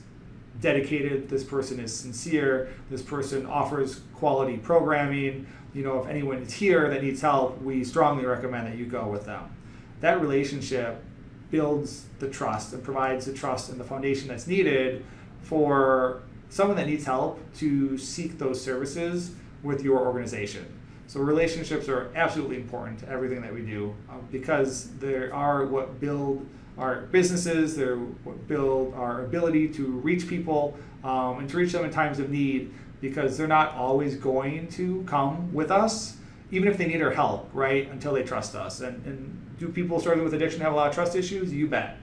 dedicated, this person is sincere, this person offers quality programming. You know, if anyone is here that needs help, we strongly recommend that you go with them. That relationship builds the trust and provides the trust and the foundation that's needed for someone that needs help to seek those services with your organization. So relationships are absolutely important to everything that we do because they are what build our businesses, they're what build our ability to reach people and to reach them in times of need, because they're not always going to come with us, even if they need our help, right, until they trust us. And do people struggling with addiction have a lot of trust issues? You bet.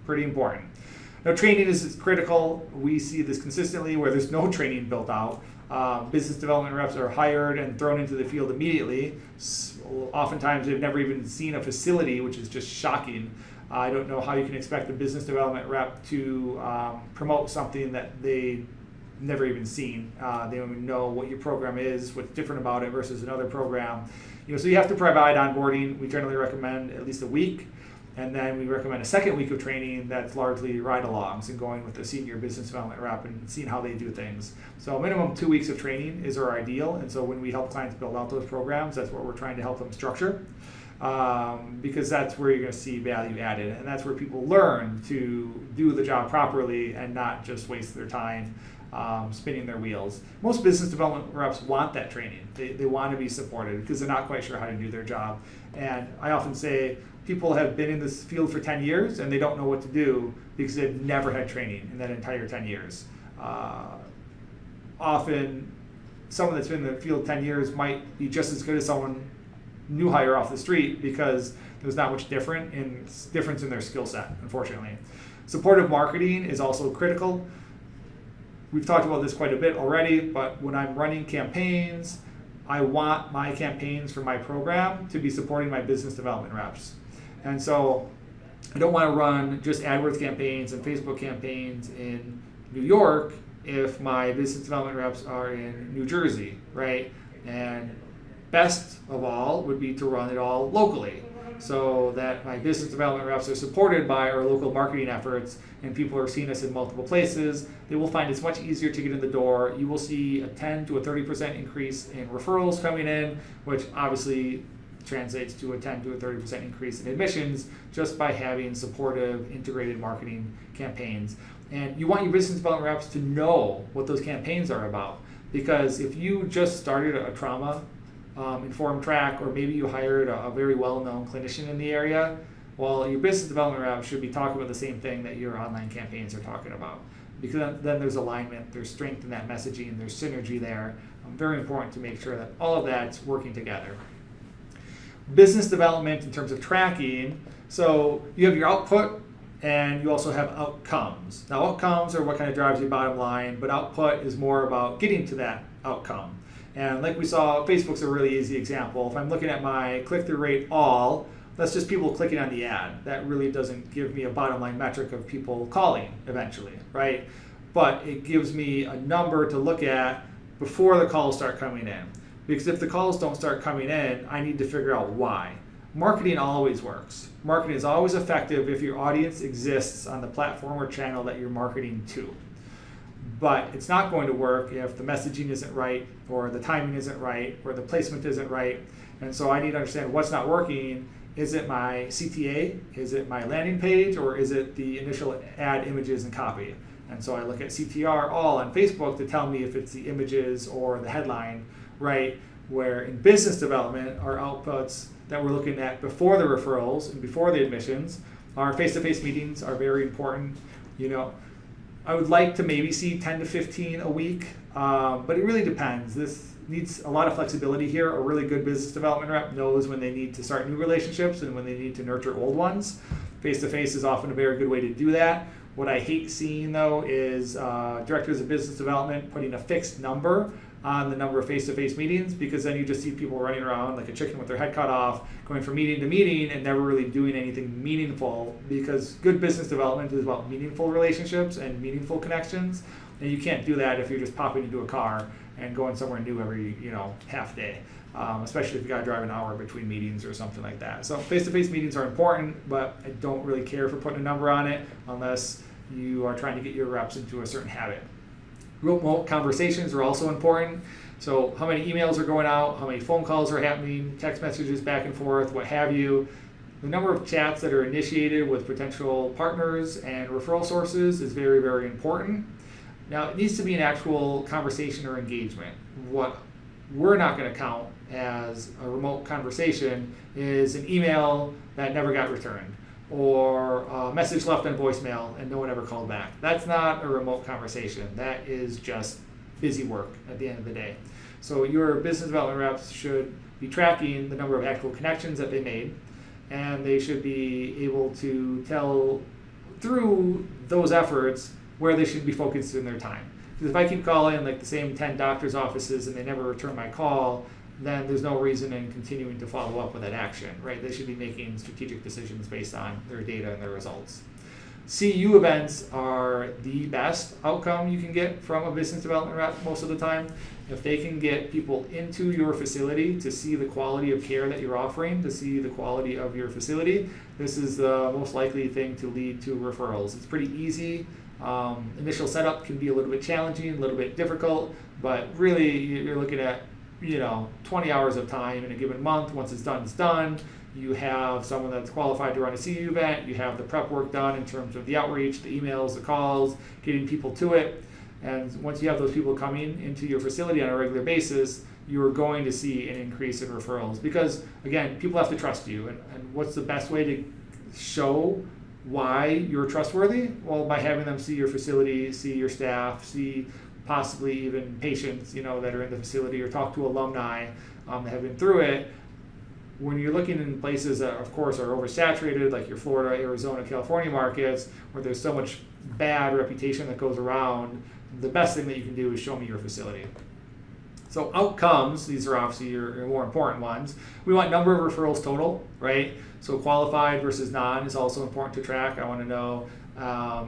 Pretty important. Now, training is critical. We see this consistently where there's no training built out. Business development reps are hired and thrown into the field immediately. Oftentimes, they've never even seen a facility, which is just shocking. I don't know how you can expect a business development rep to promote something that they never even seen. They don't even know what your program is, what's different about it versus another program. You know, so you have to provide onboarding. We generally recommend at least a week. And then we recommend a second week of training that's largely ride-alongs and going with the senior business development rep and seeing how they do things. So minimum 2 weeks of training is our ideal. And so when we help clients build out those programs, that's what we're trying to help them structure, because that's where you're going to see value added. And that's where people learn to do the job properly and not just waste their time spinning their wheels. Most business development reps want that training. They want to be supported because they're not quite sure how to do their job. And I often say people have been in this field for 10 years and they don't know what to do because they've never had training in that entire 10 years. Often someone that's been in the field 10 years might be just as good as someone new hire off the street because there's not much difference in their skill set, unfortunately. Supportive marketing is also critical. We've talked about this quite a bit already, but when I'm running campaigns, I want my campaigns for my program to be supporting my business development reps. And so I don't want to run just AdWords campaigns and Facebook campaigns in New York if my business development reps are in New Jersey, right? And best of all would be to run it all locally so that my business development reps are supported by our local marketing efforts and people are seeing us in multiple places. They will find it's much easier to get in the door. You will see a 10 to a 30% increase in referrals coming in, which obviously translates to a 10 to a 30% increase in admissions just by having supportive integrated marketing campaigns. And you want your business development reps to know what those campaigns are about, because if you just started a trauma informed track, or maybe you hired a very well-known clinician in the area, well, your business development rep should be talking about the same thing that your online campaigns are talking about, because then there's alignment, there's strength in that messaging, there's synergy there. Very important to make sure that all of that's working together. Business development in terms of tracking, so you have your output and you also have outcomes. Now, outcomes are what kind of drives your bottom line, but output is more about getting to that outcome. And like we saw, Facebook's a really easy example. If I'm looking at my click-through rate all, that's just people clicking on the ad. That really doesn't give me a bottom line metric of people calling eventually, right? But it gives me a number to look at before the calls start coming in. Because if the calls don't start coming in, I need to figure out why. Marketing always works. Marketing is always effective if your audience exists on the platform or channel that you're marketing to. But it's not going to work if the messaging isn't right, or the timing isn't right, or the placement isn't right. And so I need to understand what's not working. Is it my CTA? Is it my landing page? Or is it the initial ad images and copy? And so I look at CTR all on Facebook to tell me if it's the images or the headline, right? Where in business development, our outputs that we're looking at before the referrals and before the admissions, our face-to-face meetings are very important. You know, I would like to maybe see 10 to 15 a week, but it really depends. This needs a lot of flexibility here. A really good business development rep knows when they need to start new relationships and when they need to nurture old ones. Face-to-face is often a very good way to do that. What I hate seeing, though, is directors of business development putting a fixed number on the number of face-to-face meetings, because then you just see people running around like a chicken with their head cut off, going from meeting to meeting and never really doing anything meaningful, because good business development is about meaningful relationships and meaningful connections, and you can't do that if you're just popping into a car and going somewhere new every half day, especially if you got to drive an hour between meetings or something like that. So face-to-face meetings are important, but I don't really care for putting a number on it unless you are trying to get your reps into a certain habit. Remote conversations are also important. So how many emails are going out, how many phone calls are happening, text messages back and forth, what have you. The number of chats that are initiated with potential partners and referral sources is very, very important. Now, it needs to be an actual conversation or engagement. What we're not going to count as a remote conversation is an email that never got returned, or a message left on voicemail and no one ever called back. That's not a remote conversation. That is just busy work at the end of the day. So your business development reps should be tracking the number of actual connections that they made, and they should be able to tell through those efforts where they should be focused in their time. Because if I keep calling like the same 10 doctor's offices and they never return my call, then there's no reason in continuing to follow up with that action, right? They should be making strategic decisions based on their data and their results. CEU events are the best outcome you can get from a business development rep most of the time. If they can get people into your facility to see the quality of care that you're offering, to see the quality of your facility, this is the most likely thing to lead to referrals. It's pretty easy. Initial setup can be a little bit challenging, a little bit difficult, but really you're looking at 20 hours of time in a given month. Once it's done, it's done. You have someone that's qualified to run a CEU event. You have the prep work done in terms of the outreach, the emails, the calls, getting people to it. And once you have those people coming into your facility on a regular basis, you're going to see an increase in referrals. Because, again, people have to trust you. And what's the best way to show why you're trustworthy? Well, by having them see your facility, see your staff, see possibly even patients, that are in the facility, or talk to alumni that have been through it. When you're looking in places that, of course, are oversaturated, like your Florida, Arizona, California markets, where there's so much bad reputation that goes around, the best thing that you can do is show me your facility. So outcomes, these are obviously your more important ones. We want number of referrals total, right? So qualified versus non is also important to track. I want to know,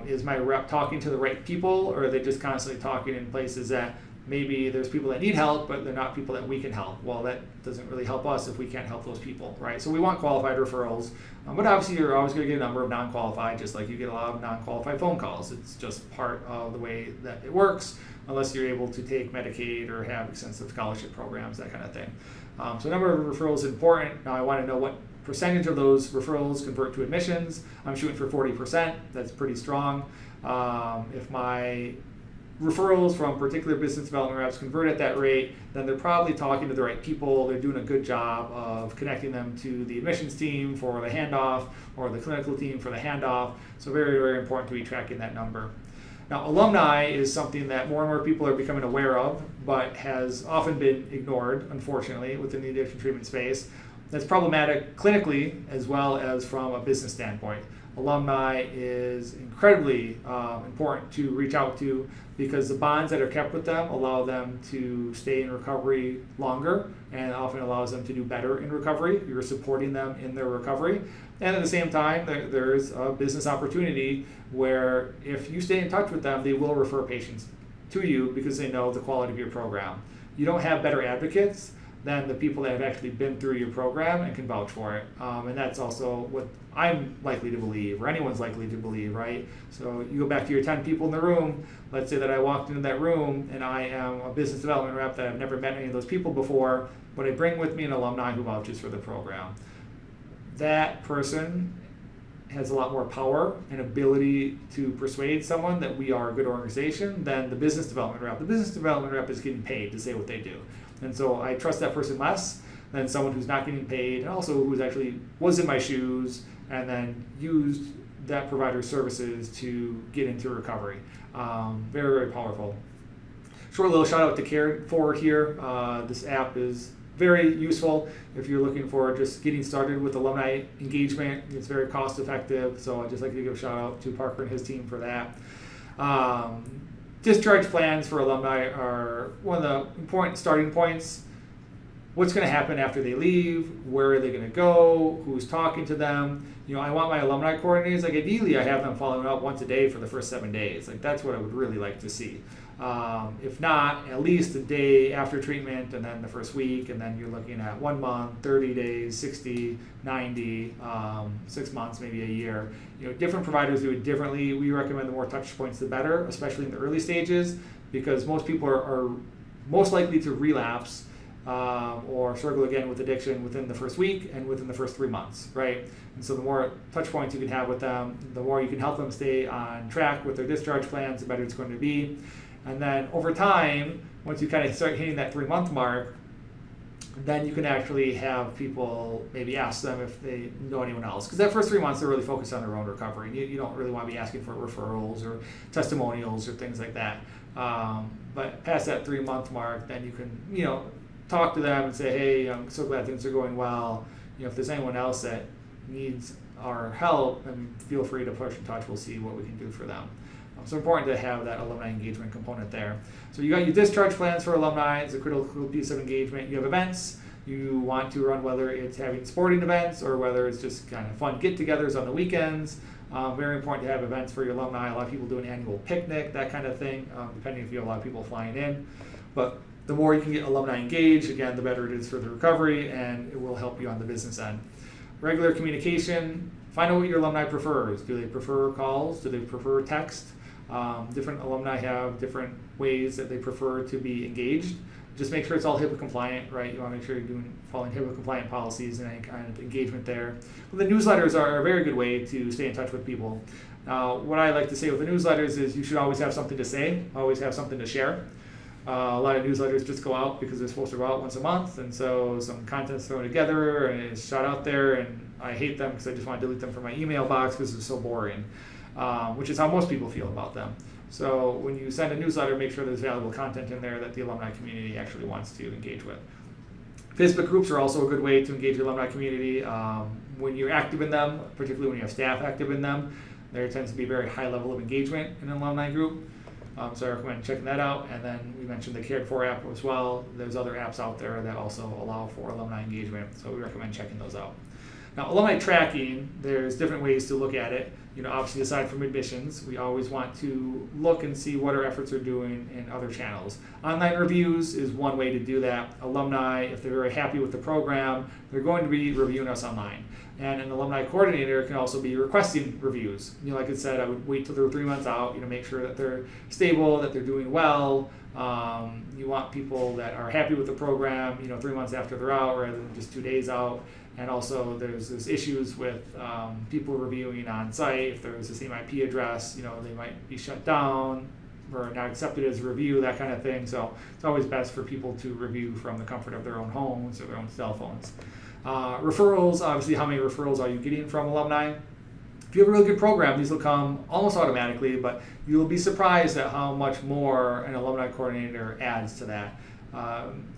is my rep talking to the right people, or are they just constantly talking in places that maybe there's people that need help, but they're not people that we can help? Well, that doesn't really help us if we can't help those people, right? So we want qualified referrals, but obviously you're always going to get a number of non-qualified, just like you get a lot of non-qualified phone calls. It's just part of the way that it works, unless you're able to take Medicaid or have extensive scholarship programs, that kind of thing. So number of referrals is important. Now I want to know what percentage of those referrals convert to admissions. I'm shooting for 40%. That's pretty strong. If my referrals from particular business development reps convert at that rate, then they're probably talking to the right people. They're doing a good job of connecting them to the admissions team for the handoff, or the clinical team for the handoff. So very, very important to be tracking that number. Now, alumni is something that more and more people are becoming aware of, but has often been ignored, unfortunately, within the addiction treatment space. That's problematic clinically as well as from a business standpoint. Alumni is incredibly important to reach out to, because the bonds that are kept with them allow them to stay in recovery longer, and often allows them to do better in recovery. You're supporting them in their recovery. And at the same time, there's a business opportunity where if you stay in touch with them, they will refer patients to you because they know the quality of your program. You don't have better advocates than the people that have actually been through your program and can vouch for it. And that's also what I'm likely to believe, or anyone's likely to believe, right? So you go back to your 10 people in the room. Let's say that I walked into that room and I am a business development rep that I've never met any of those people before, but I bring with me an alumni who vouches for the program. That person has a lot more power and ability to persuade someone that we are a good organization than the business development rep. The business development rep is getting paid to say what they do. And so I trust that person less than someone who's not getting paid, and also who's actually was in my shoes and then used that provider's services to get into recovery. Very, very powerful. Short little shout out to Care4 here. This app is very useful if you're looking for just getting started with alumni engagement. It's very cost effective, so I'd just like to give a shout out to Parker and his team for that. Discharge plans for alumni are one of the important starting points. What's going to happen after they leave? Where are they going to go? Who's talking to them? I want my alumni coordinators, ideally I have them following up once a day for the first 7 days. That's what I would really like to see. If not, at least a day after treatment, and then the first week, and then you're looking at 1 month, 30 days, 60, 90, 6 months, maybe a year. Different providers do it differently. We recommend the more touch points, the better, especially in the early stages, because most people are most likely to relapse or struggle again with addiction within the first week and within the first 3 months, right? And so the more touch points you can have with them, the more you can help them stay on track with their discharge plans, the better it's going to be. And then over time, once you kind of start hitting that 3-month mark, then you can actually have people maybe ask them if they know anyone else. Because that first 3 months, they're really focused on their own recovery. You don't really want to be asking for referrals or testimonials or things like that. But past that 3-month mark, then you can, talk to them and say, hey, I'm so glad things are going well. If there's anyone else that needs our help, then feel free to push in touch. We'll see what we can do for them. So important to have that alumni engagement component there. So you got your discharge plans for alumni. It's a critical piece of engagement. You have events you want to run, whether it's having sporting events or whether it's just kind of fun get-togethers on the weekends. Very important to have events for your alumni. A lot of people do an annual picnic, that kind of thing, depending if you have a lot of people flying in. But the more you can get alumni engaged, again, the better it is for the recovery, and it will help you on the business end. Regular communication, find out what your alumni prefers. Do they prefer calls? Do they prefer text? Different alumni have different ways that they prefer to be engaged. Just make sure it's all HIPAA compliant, right? You want to make sure you're following HIPAA compliant policies and any kind of engagement there. But the newsletters are a very good way to stay in touch with people. What I like to say with the newsletters is you should always have something to say, always have something to share. A lot of newsletters just go out because they're supposed to go out once a month, and so some content's thrown together and it's shot out there, and I hate them because I just want to delete them from my email box because it's so boring, which is how most people feel about them. So when you send a newsletter, make sure there's valuable content in there that the alumni community actually wants to engage with. Facebook groups are also a good way to engage your alumni community. When you're active in them, particularly when you have staff active in them, there tends to be a very high level of engagement in an alumni group. So I recommend checking that out. And then we mentioned the Cared For app as well. There's other apps out there that also allow for alumni engagement, so we recommend checking those out. Now, alumni tracking, there's different ways to look at it. Obviously, aside from admissions, we always want to look and see what our efforts are doing in other channels. Online reviews is one way to do that. Alumni, if they're very happy with the program, they're going to be reviewing us online. And an alumni coordinator can also be requesting reviews. Like I said, I would wait till they're 3 months out, make sure that they're stable, that they're doing well. You want people that are happy with the program, 3 months after they're out rather than just 2 days out. And also there's issues with people reviewing on site. If there's the same IP address, they might be shut down or not accepted as a review, that kind of thing. So it's always best for people to review from the comfort of their own homes or their own cell phones. Referrals, obviously, how many referrals are you getting from alumni? If you have a really good program, these will come almost automatically, but you'll be surprised at how much more an alumni coordinator adds to that.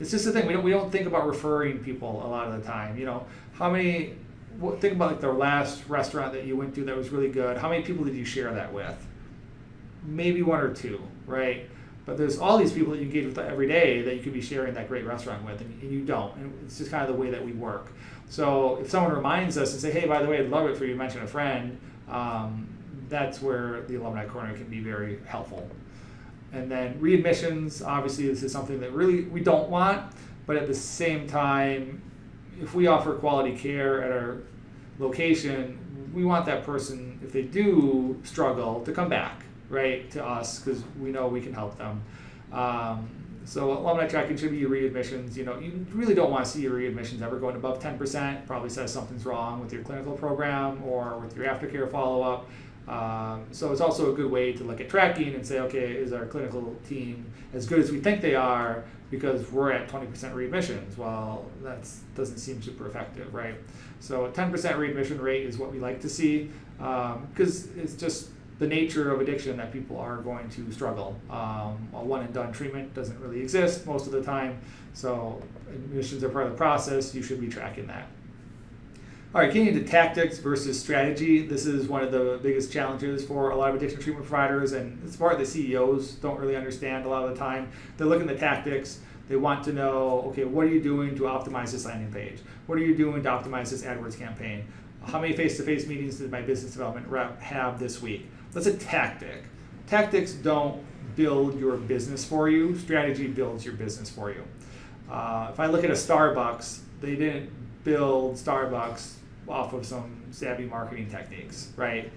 It's just the thing, we don't think about referring people a lot of the time. Think about like the last restaurant that you went to that was really good. How many people did you share that with? Maybe 1 or 2, right? But there's all these people that you engage with every day that you could be sharing that great restaurant with, and you don't. And it's just kind of the way that we work. So if someone reminds us and say, hey, by the way, I'd love it for you to mention a friend, that's where the alumni corner can be very helpful. And then readmissions, obviously this is something that really we don't want, but at the same time, if we offer quality care at our location, we want that person, if they do struggle, to come back, right, to us, because we know we can help them. So alumni tracking should be your readmissions. You really don't want to see your readmissions ever going above 10%. Probably says something's wrong with your clinical program or with your aftercare follow-up. So it's also a good way to look at tracking and say, okay, is our clinical team as good as we think they are because we're at 20% readmissions? Well, that doesn't seem super effective, right? So a 10% readmission rate is what we like to see because it's just the nature of addiction that people are going to struggle. A one and done treatment doesn't really exist most of the time, so admissions are part of the process. You should be tracking that. All right, getting into tactics versus strategy. This is one of the biggest challenges for a lot of addiction treatment providers, and it's part of the CEOs don't really understand a lot of the time. They're looking at the tactics. They want to know, okay, what are you doing to optimize this landing page? What are you doing to optimize this AdWords campaign? How many face-to-face meetings did my business development rep have this week? That's a tactic. Tactics don't build your business for you. Strategy builds your business for you. If I look at a Starbucks, they didn't build Starbucks off of some savvy marketing techniques, right?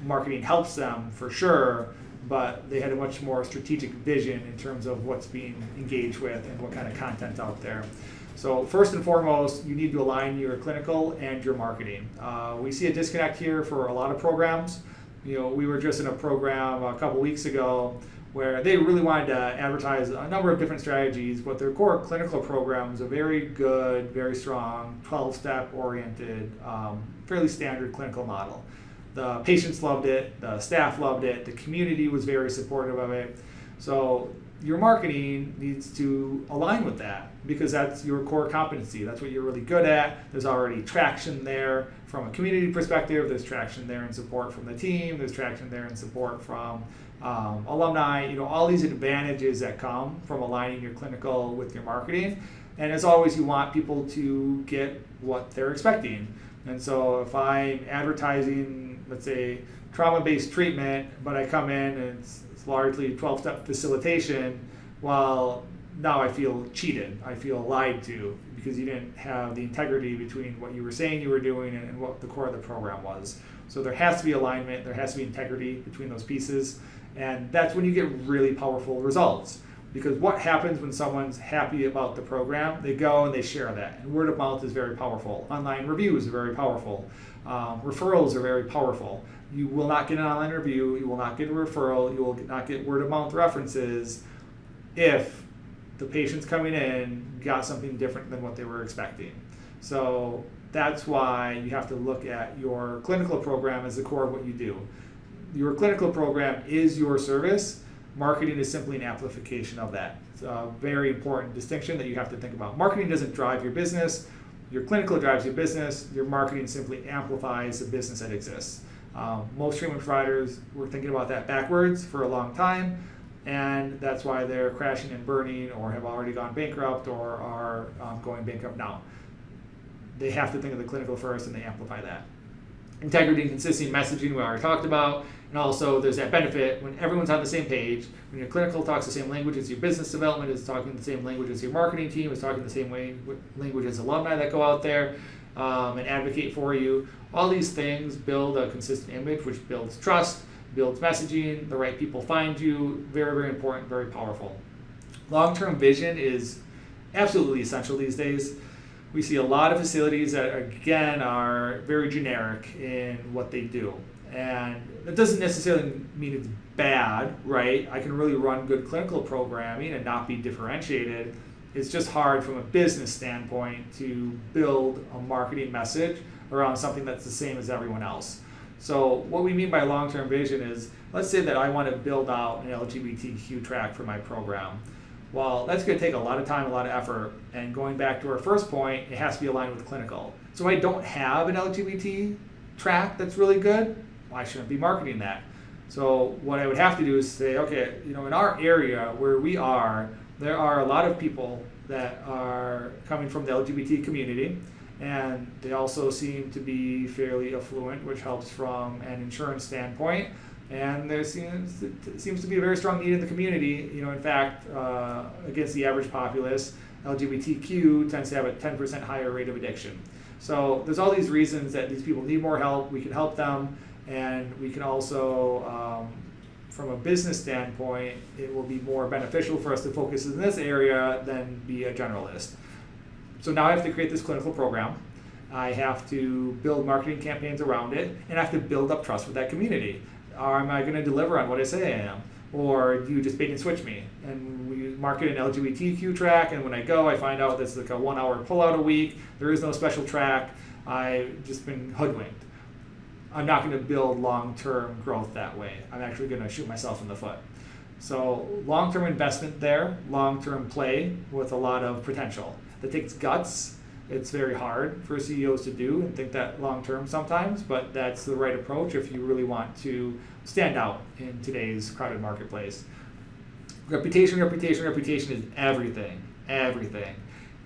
Marketing helps them for sure, but they had a much more strategic vision in terms of what's being engaged with and what kind of content's out there. So first and foremost, you need to align your clinical and your marketing. We see a disconnect here for a lot of programs. We were just in a program a couple weeks ago where they really wanted to advertise a number of different strategies, but their core clinical program was a very good, very strong, 12-step oriented, fairly standard clinical model. The patients loved it, the staff loved it, the community was very supportive of it. So your marketing needs to align with that because that's your core competency. That's what you're really good at. There's already traction there from a community perspective. There's traction there in support from the team. There's traction there in support from alumni. All these advantages that come from aligning your clinical with your marketing. And as always, you want people to get what they're expecting. And so if I'm advertising, let's say, trauma-based treatment, but I come in and it's largely 12-step facilitation, well, now I feel cheated. I feel lied to because you didn't have the integrity between what you were saying you were doing and what the core of the program was. So there has to be alignment, there has to be integrity between those pieces, and that's when you get really powerful results. Because what happens when someone's happy about the program? They go and they share that. And word of mouth is very powerful. Online reviews are very powerful. Referrals are very powerful. You will not get an online review, you will not get a referral, you will not get word of mouth references if the patients coming in got something different than what they were expecting. So that's why you have to look at your clinical program as the core of what you do. Your clinical program is your service. Marketing is simply an amplification of that. It's a very important distinction that you have to think about. Marketing doesn't drive your business. Your clinical drives your business. Your marketing simply amplifies the business that exists. Most treatment providers were thinking about that backwards for a long time, and that's why they're crashing and burning or have already gone bankrupt or are going bankrupt now. They have to think of the clinical first and they amplify that. Integrity and consistency messaging we already talked about, and also there's that benefit when everyone's on the same page. When your clinical talks the same language as your business development, is talking the same language as your marketing team, is talking the same language as alumni that go out there and advocate for you. All these things build a consistent image, which builds trust, builds messaging, the right people find you. Very, very important, very powerful. Long-term vision is absolutely essential these days. We see a lot of facilities that, again, are very generic in what they do. And that doesn't necessarily mean it's bad, right? I can really run good clinical programming and not be differentiated. It's just hard from a business standpoint to build a marketing message around something that's the same as everyone else. So what we mean by long-term vision is, let's say that I want to build out an LGBTQ track for my program. Well, that's going to take a lot of time, a lot of effort, and going back to our first point, it has to be aligned with clinical. So if I don't have an LGBT track that's really good, well, I shouldn't be marketing that. So what I would have to do is say, okay, in our area where we are, there are a lot of people that are coming from the LGBT community, and they also seem to be fairly affluent, which helps from an insurance standpoint. And there seems to be a very strong need in the community. In fact, against the average populace, LGBTQ tends to have a 10% higher rate of addiction. So there's all these reasons that these people need more help. We can help them, and we can also, from a business standpoint, it will be more beneficial for us to focus in this area than be a generalist. So now I have to create this clinical program. I have to build marketing campaigns around it, and I have to build up trust with that community. Or am I going to deliver on what I say I am? Or do you just bait and switch me? And we market an LGBTQ track, and when I go, I find out that's like a 1 hour pullout a week. There is no special track. I've just been hoodwinked. I'm not going to build long-term growth that way. I'm actually going to shoot myself in the foot. So long-term investment there, long-term play with a lot of potential. That takes guts. It's very hard for CEOs to do and think that long-term sometimes, but that's the right approach if you really want to stand out in today's crowded marketplace. Reputation is everything, everything.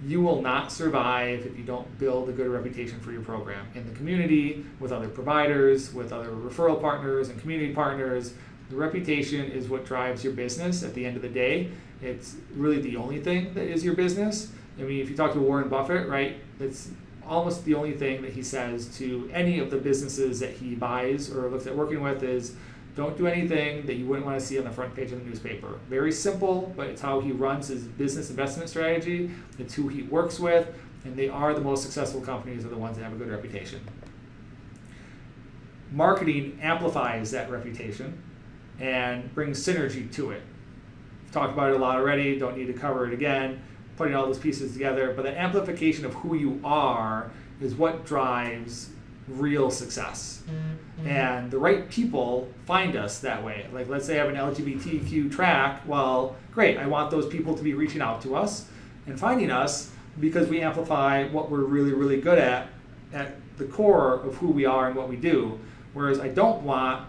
You will not survive if you don't build a good reputation for your program in the community, with other providers, with other referral partners and community partners. The reputation is what drives your business at the end of the day. It's really the only thing that is your business. I mean, if you talk to Warren Buffett, right, that's almost the only thing that he says to any of the businesses that he buys or looks at working with is, don't do anything that you wouldn't want to see on the front page of the newspaper. Very simple, but it's how he runs his business investment strategy. It's who he works with, and they are the most successful companies are the ones that have a good reputation. Marketing amplifies that reputation and brings synergy to it. We've talked about it a lot already, don't need to cover it again. Putting all those pieces together, but the amplification of who you are is what drives real success. Mm-hmm. And the right people find us that way. Like, let's say I have an LGBTQ track. Well, great, I want those people to be reaching out to us and finding us because we amplify what we're really, really good at the core of who we are and what we do. Whereas I don't want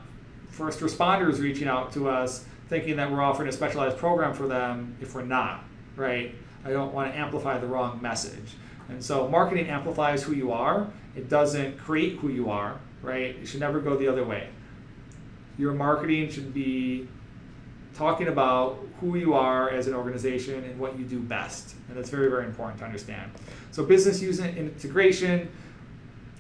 first responders reaching out to us thinking that we're offering a specialized program for them if we're not, right? I don't want to amplify the wrong message. And so marketing amplifies who you are. It doesn't create who you are, right? It should never go the other way. Your marketing should be talking about who you are as an organization and what you do best. And that's very, very important to understand. So business user integration,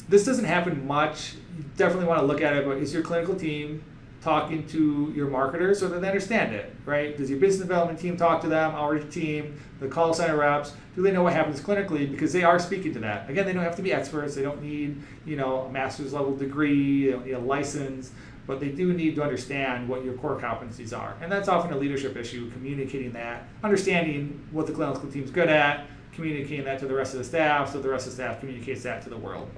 this doesn't happen much. You definitely want to look at it, but is your clinical team talking to your marketers so that they understand it, right? Does your business development team talk to them, outreach team, the call center reps? Do they know what happens clinically? Because they are speaking to that. Again, they don't have to be experts. They don't need, a master's level degree, they don't need a license, but they do need to understand what your core competencies are. And that's often a leadership issue, communicating that, understanding what the clinical team's good at, communicating that to the rest of the staff so the rest of the staff communicates that to the world.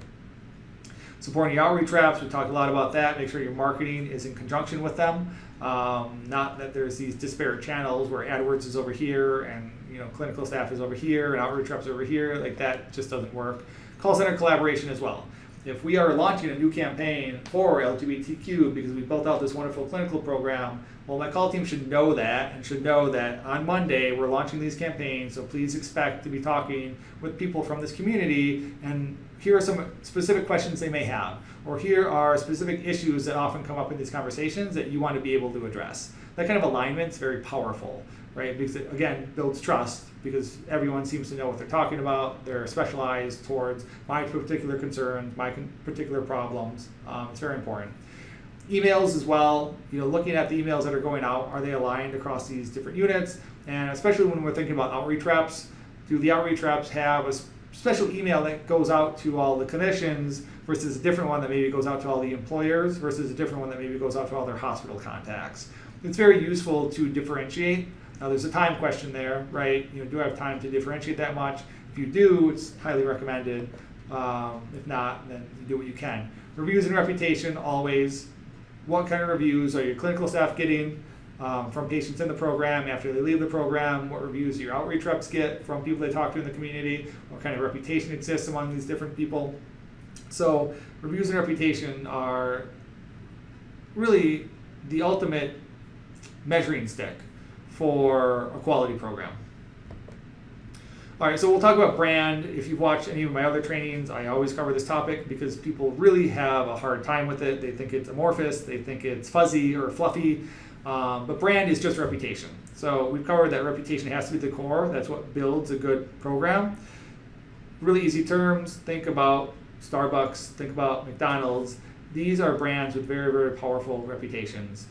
Supporting your outreach reps, we talked a lot about that. Make sure your marketing is in conjunction with them. Not that there's these disparate channels where AdWords is over here and clinical staff is over here and outreach reps over here. Like that just doesn't work. Call center collaboration as well. If we are launching a new campaign for LGBTQ because we built out this wonderful clinical program, well, my call team should know that and should know that on Monday we're launching these campaigns, so please expect to be talking with people from this community, and here are some specific questions they may have, or here are specific issues that often come up in these conversations that you want to be able to address. That kind of alignment is very powerful, right? Because it, again, builds trust, because everyone seems to know what they're talking about. They're specialized towards my particular concerns, my particular problems. It's very important. Emails as well, looking at the emails that are going out, are they aligned across these different units? And especially when we're thinking about outreach reps, do the outreach reps have a special email that goes out to all the clinicians versus a different one that maybe goes out to all the employers versus a different one that maybe goes out to all their hospital contacts? It's very useful to differentiate. Now there's a time question there, right? Do I have time to differentiate that much? If you do, it's highly recommended. If not, then you do what you can. Reviews and reputation, always. What kind of reviews are your clinical staff getting from patients in the program after they leave the program? What reviews do your outreach reps get from people they talk to in the community? What kind of reputation exists among these different people? So reviews and reputation are really the ultimate measuring stick for a quality program. All right, so we'll talk about brand. If you've watched any of my other trainings, I always cover this topic because people really have a hard time with it. They think it's amorphous, they think it's fuzzy or fluffy, but brand is just reputation. So we've covered that reputation has to be the core. That's what builds a good program. Really easy terms, think about Starbucks, think about McDonald's. These are brands with very, very powerful reputations.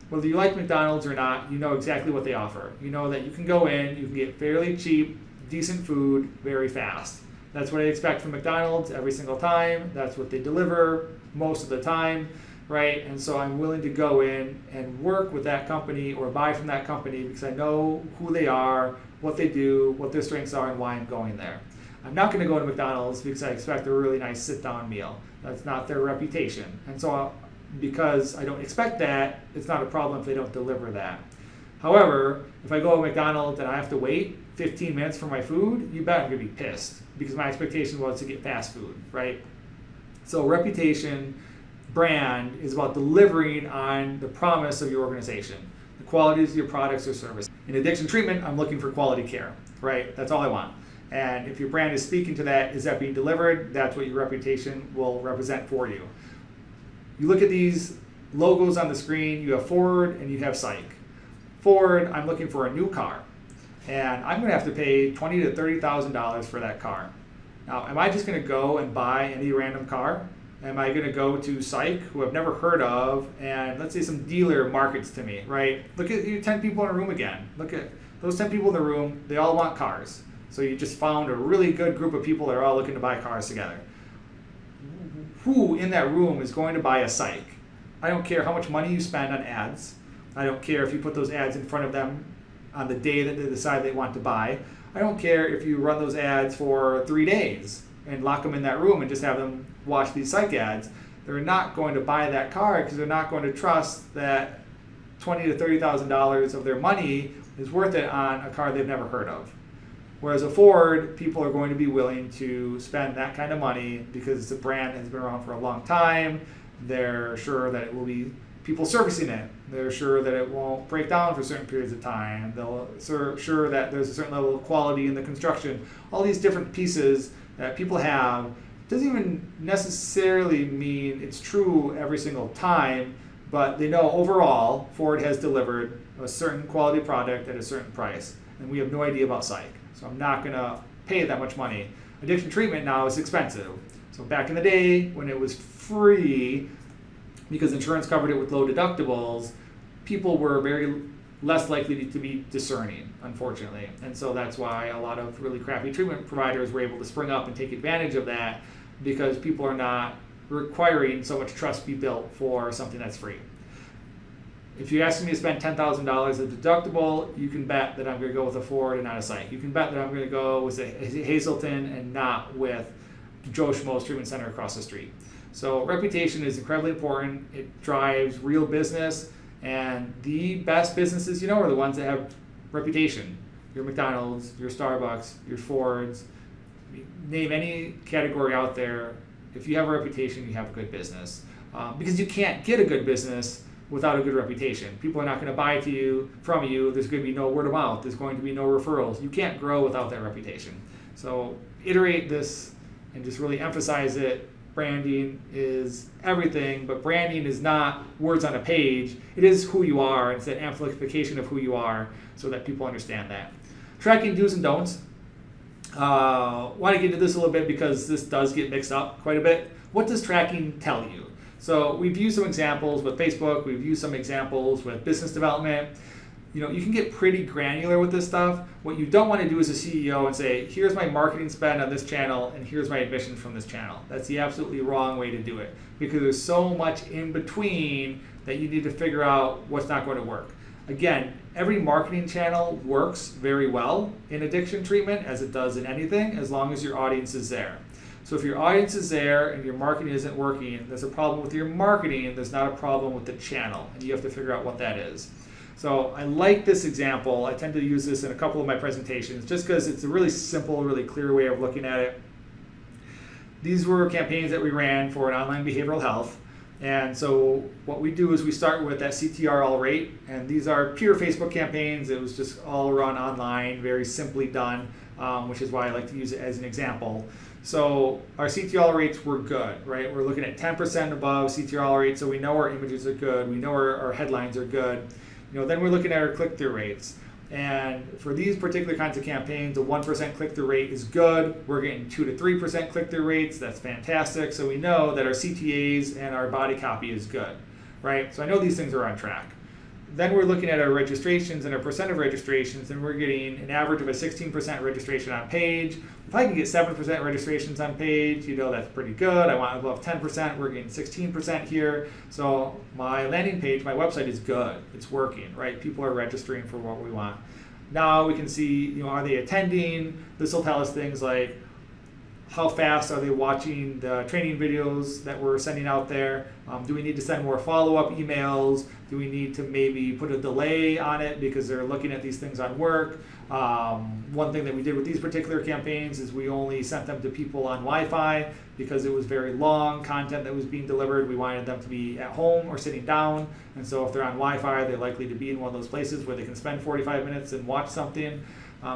Whether you like McDonald's or not, you know exactly what they offer. You know that you can go in, you can get fairly cheap, decent food very fast. That's what I expect from McDonald's every single time. That's what they deliver most of the time, right? And so I'm willing to go in and work with that company or buy from that company because I know who they are, what they do, what their strengths are, and why I'm going there. I'm not going to go to McDonald's because I expect a really nice sit-down meal. That's not their reputation. And so because I don't expect that, it's not a problem if they don't deliver that. However, if I go to McDonald's and I have to wait 15 minutes for my food, you bet I'm going to be pissed because my expectation was to get fast food, right? So reputation, brand is about delivering on the promise of your organization, the qualities of your products or service. In addiction treatment, I'm looking for quality care, right? That's all I want. And if your brand is speaking to that, is that being delivered? That's what your reputation will represent for you. You look at these logos on the screen, you have Ford and you have Psych. Ford, I'm looking for a new car, and I'm going to have to pay $20,000 to $30,000 for that car. Now, am I just going to go and buy any random car? Am I going to go to Psych, who I've never heard of, and let's say some dealer markets to me, right? Look at you 10 people in a room again. Look at those 10 people in the room, they all want cars. So you just found a really good group of people that are all looking to buy cars together. Who in that room is going to buy a Psych? I don't care how much money you spend on ads. I don't care if you put those ads in front of them on the day that they decide they want to buy. I don't care if you run those ads for 3 days and lock them in that room and just have them watch these Psych ads. They're not going to buy that car because they're not going to trust that $20,000 to $30,000 of their money is worth it on a car they've never heard of. Whereas a Ford, people are going to be willing to spend that kind of money because the brand has been around for a long time. They're sure that it will be people servicing it. They're sure that it won't break down for certain periods of time. They're sure that there's a certain level of quality in the construction. All these different pieces that people have doesn't even necessarily mean it's true every single time, but they know overall Ford has delivered a certain quality product at a certain price, and we have no idea about psych. So I'm not going to pay that much money. Addiction treatment now is expensive. So back in the day when it was free, because insurance covered it with low deductibles, people were very less likely to be discerning, unfortunately. And so that's why a lot of really crappy treatment providers were able to spring up and take advantage of that, because people are not requiring so much trust be built for something that's free. If you're asking me to spend $10,000 as deductible, you can bet that I'm going to go with a Ford and not a psych. You can bet that I'm going to go with a Hazelton and not with Joe Schmo's treatment center across the street. So reputation is incredibly important. It drives real business, and the best businesses are the ones that have reputation. Your McDonald's, your Starbucks, your Fords, name any category out there. If you have a reputation, you have a good business. Because you can't get a good business without a good reputation. People are not going to buy from you. There's going to be no word of mouth. There's going to be no referrals. You can't grow without that reputation. So iterate this and just really emphasize it. Branding is everything, but branding is not words on a page. It is who you are. It's that amplification of who you are so that people understand that. Tracking do's and don'ts. Want to get into this a little bit because this does get mixed up quite a bit. What does tracking tell you? So we've used some examples with Facebook. We've used some examples with business development. You can get pretty granular with this stuff. What you don't want to do as a CEO and say, here's my marketing spend on this channel and here's my admissions from this channel. That's the absolutely wrong way to do it, because there's so much in between that you need to figure out what's not going to work. Again, every marketing channel works very well in addiction treatment, as it does in anything, as long as your audience is there. So if your audience is there and your marketing isn't working, there's a problem with your marketing, there's not a problem with the channel, and you have to figure out what that is. So I like this example. I tend to use this in a couple of my presentations just because it's a really simple, really clear way of looking at it. These were campaigns that we ran for an online behavioral health. And so what we do is we start with that CTRL rate, and these are pure Facebook campaigns. It was just all run online, very simply done, which is why I like to use it as an example. So our CTRL rates were good, right? We're looking at 10% above CTRL rate, so we know our images are good, we know our headlines are good. Then we're looking at our click-through rates. And for these particular kinds of campaigns, the 1% click-through rate is good. We're getting 2 to 3% click-through rates. That's fantastic. So we know that our CTAs and our body copy is good, right? So I know these things are on track. Then we're looking at our registrations and our percent of registrations, and we're getting an average of a 16% registration on page. If I can get 7% registrations on page, that's pretty good. I want above 10%. We're getting 16% here. So my landing page, my website is good. It's working, right? People are registering for what we want. Now we can see, are they attending? This will tell us things like, how fast are they watching the training videos that we're sending out there? Do we need to send more follow-up emails? Do we need to maybe put a delay on it because they're looking at these things on work? One thing that we did with these particular campaigns is we only sent them to people on Wi-Fi because it was very long content that was being delivered. We wanted them to be at home or sitting down. And so if they're on Wi-Fi, they're likely to be in one of those places where they can spend 45 minutes and watch something.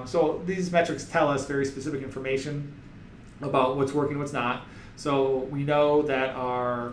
So these metrics tell us very specific information about what's working, what's not. So we know that our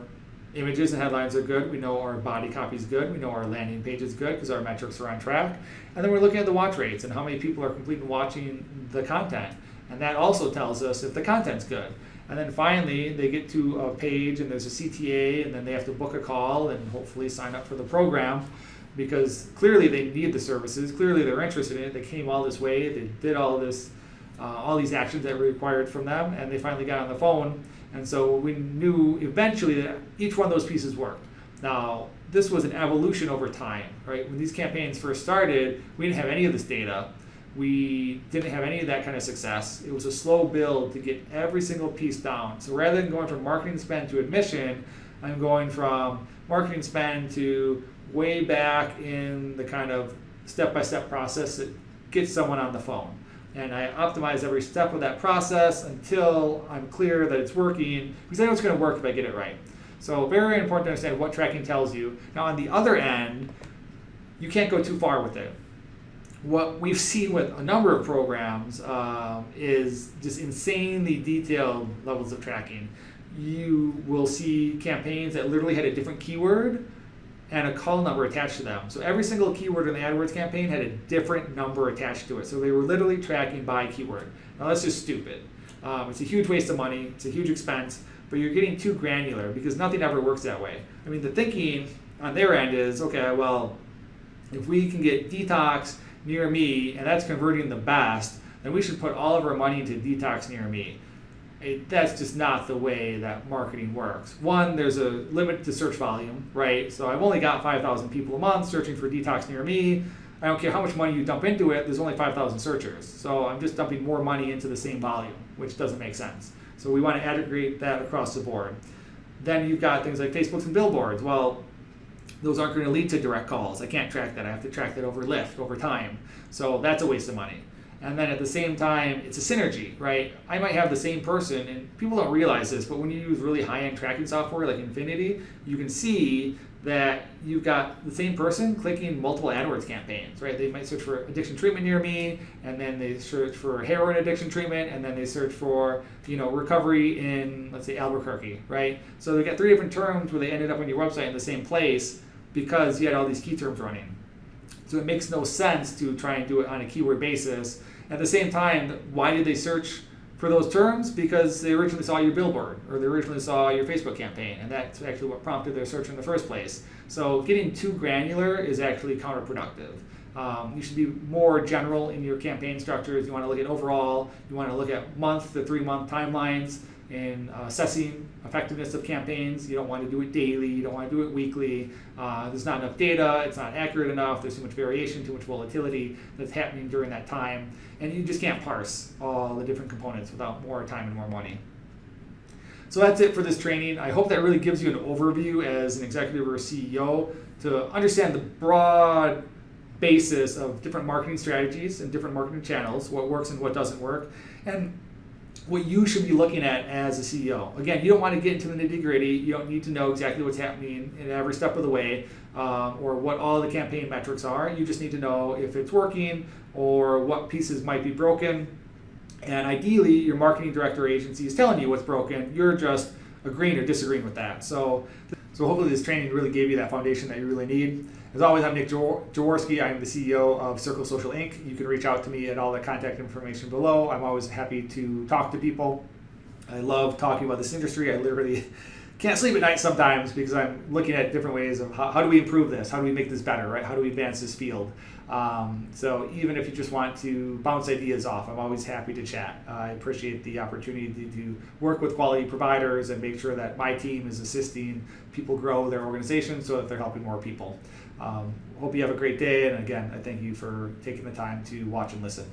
images and headlines are good. We know our body copy is good. We know our landing page is good because our metrics are on track. And then we're looking at the watch rates and how many people are completely watching the content. And that also tells us if the content's good. And then finally, they get to a page and there's a CTA, and then they have to book a call and hopefully sign up for the program, because clearly they need the services. Clearly they're interested in it. They came all this way. They did all this. All these actions that were required from them, and they finally got on the phone. And so we knew eventually that each one of those pieces worked. Now, this was an evolution over time, right? When these campaigns first started, we didn't have any of this data. We didn't have any of that kind of success. It was a slow build to get every single piece down. So rather than going from marketing spend to admission, I'm going from marketing spend to way back in the kind of step-by-step process that gets someone on the phone. And I optimize every step of that process until I'm clear that it's working, because I know it's going to work if I get it right. So very important to understand what tracking tells you. Now on the other end, you can't go too far with it. what we've seen with a number of programs is just insanely detailed levels of tracking. You will see campaigns that literally had a different keyword and a call number attached to them. So every single keyword in the AdWords campaign had a different number attached to it. So they were literally tracking by keyword. Now that's just stupid. It's a huge waste of money, it's a huge expense, but you're getting too granular because nothing ever works that way. I mean, the thinking on their end is, okay, well, if we can get detox near me and that's converting the best, then we should put all of our money into detox near me. That's just not the way that marketing works. One, there's a limit to search volume, right? So I've only got 5,000 people a month searching for detox near me. I don't care how much money you dump into it, there's only 5,000 searchers. So I'm just dumping more money into the same volume, which doesn't make sense. So we want to aggregate that across the board. Then you've got things like Facebooks and billboards. Well, those aren't going to lead to direct calls. I can't track that. I have to track that over lift, over time. So that's a waste of money. And then at the same time, it's a synergy, right? I might have the same person, and people don't realize this, but when you use really high-end tracking software like Infinity, you can see that you've got the same person clicking multiple AdWords campaigns, right? They might search for addiction treatment near me, and then they search for heroin addiction treatment, and then they search for, recovery in, let's say, Albuquerque, right? So they got 3 different terms where they ended up on your website in the same place because you had all these key terms running. So it makes no sense to try and do it on a keyword basis. At the same time, why did they search for those terms? Because they originally saw your billboard or they originally saw your Facebook campaign, and that's actually what prompted their search in the first place. So getting too granular is actually counterproductive. You should be more general in your campaign structures. You want to look at overall, you want to look at month to 3-month timelines in assessing effectiveness of campaigns. You don't want to do it daily, you don't want to do it weekly. There's not enough data, it's not accurate enough, there's too much variation, too much volatility that's happening during that time, and you just can't parse all the different components without more time and more money. So that's it for this training. I hope that really gives you an overview as an executive or a CEO to understand the broad basis of different marketing strategies and different marketing channels, what works and what doesn't work, and what you should be looking at as a CEO. Again, you don't want to get into the nitty-gritty. You don't need to know exactly what's happening in every step of the way or what all the campaign metrics are. You just need to know if it's working or what pieces might be broken. And ideally, your marketing director or agency is telling you what's broken. You're just agreeing or disagreeing with that. So hopefully this training really gave you that foundation that you really need. As always, I'm Nick Jaworski. I'm the CEO of Circle Social Inc. You can reach out to me at all the contact information below. I'm always happy to talk to people. I love talking about this industry. I literally can't sleep at night sometimes because I'm looking at different ways of how do we improve this? How do we make this better, right? How do we advance this field? So even if you just want to bounce ideas off, I'm always happy to chat. I appreciate the opportunity to work with quality providers and make sure that my team is assisting people grow their organization so that they're helping more people. Hope you have a great day, and again, I thank you for taking the time to watch and listen.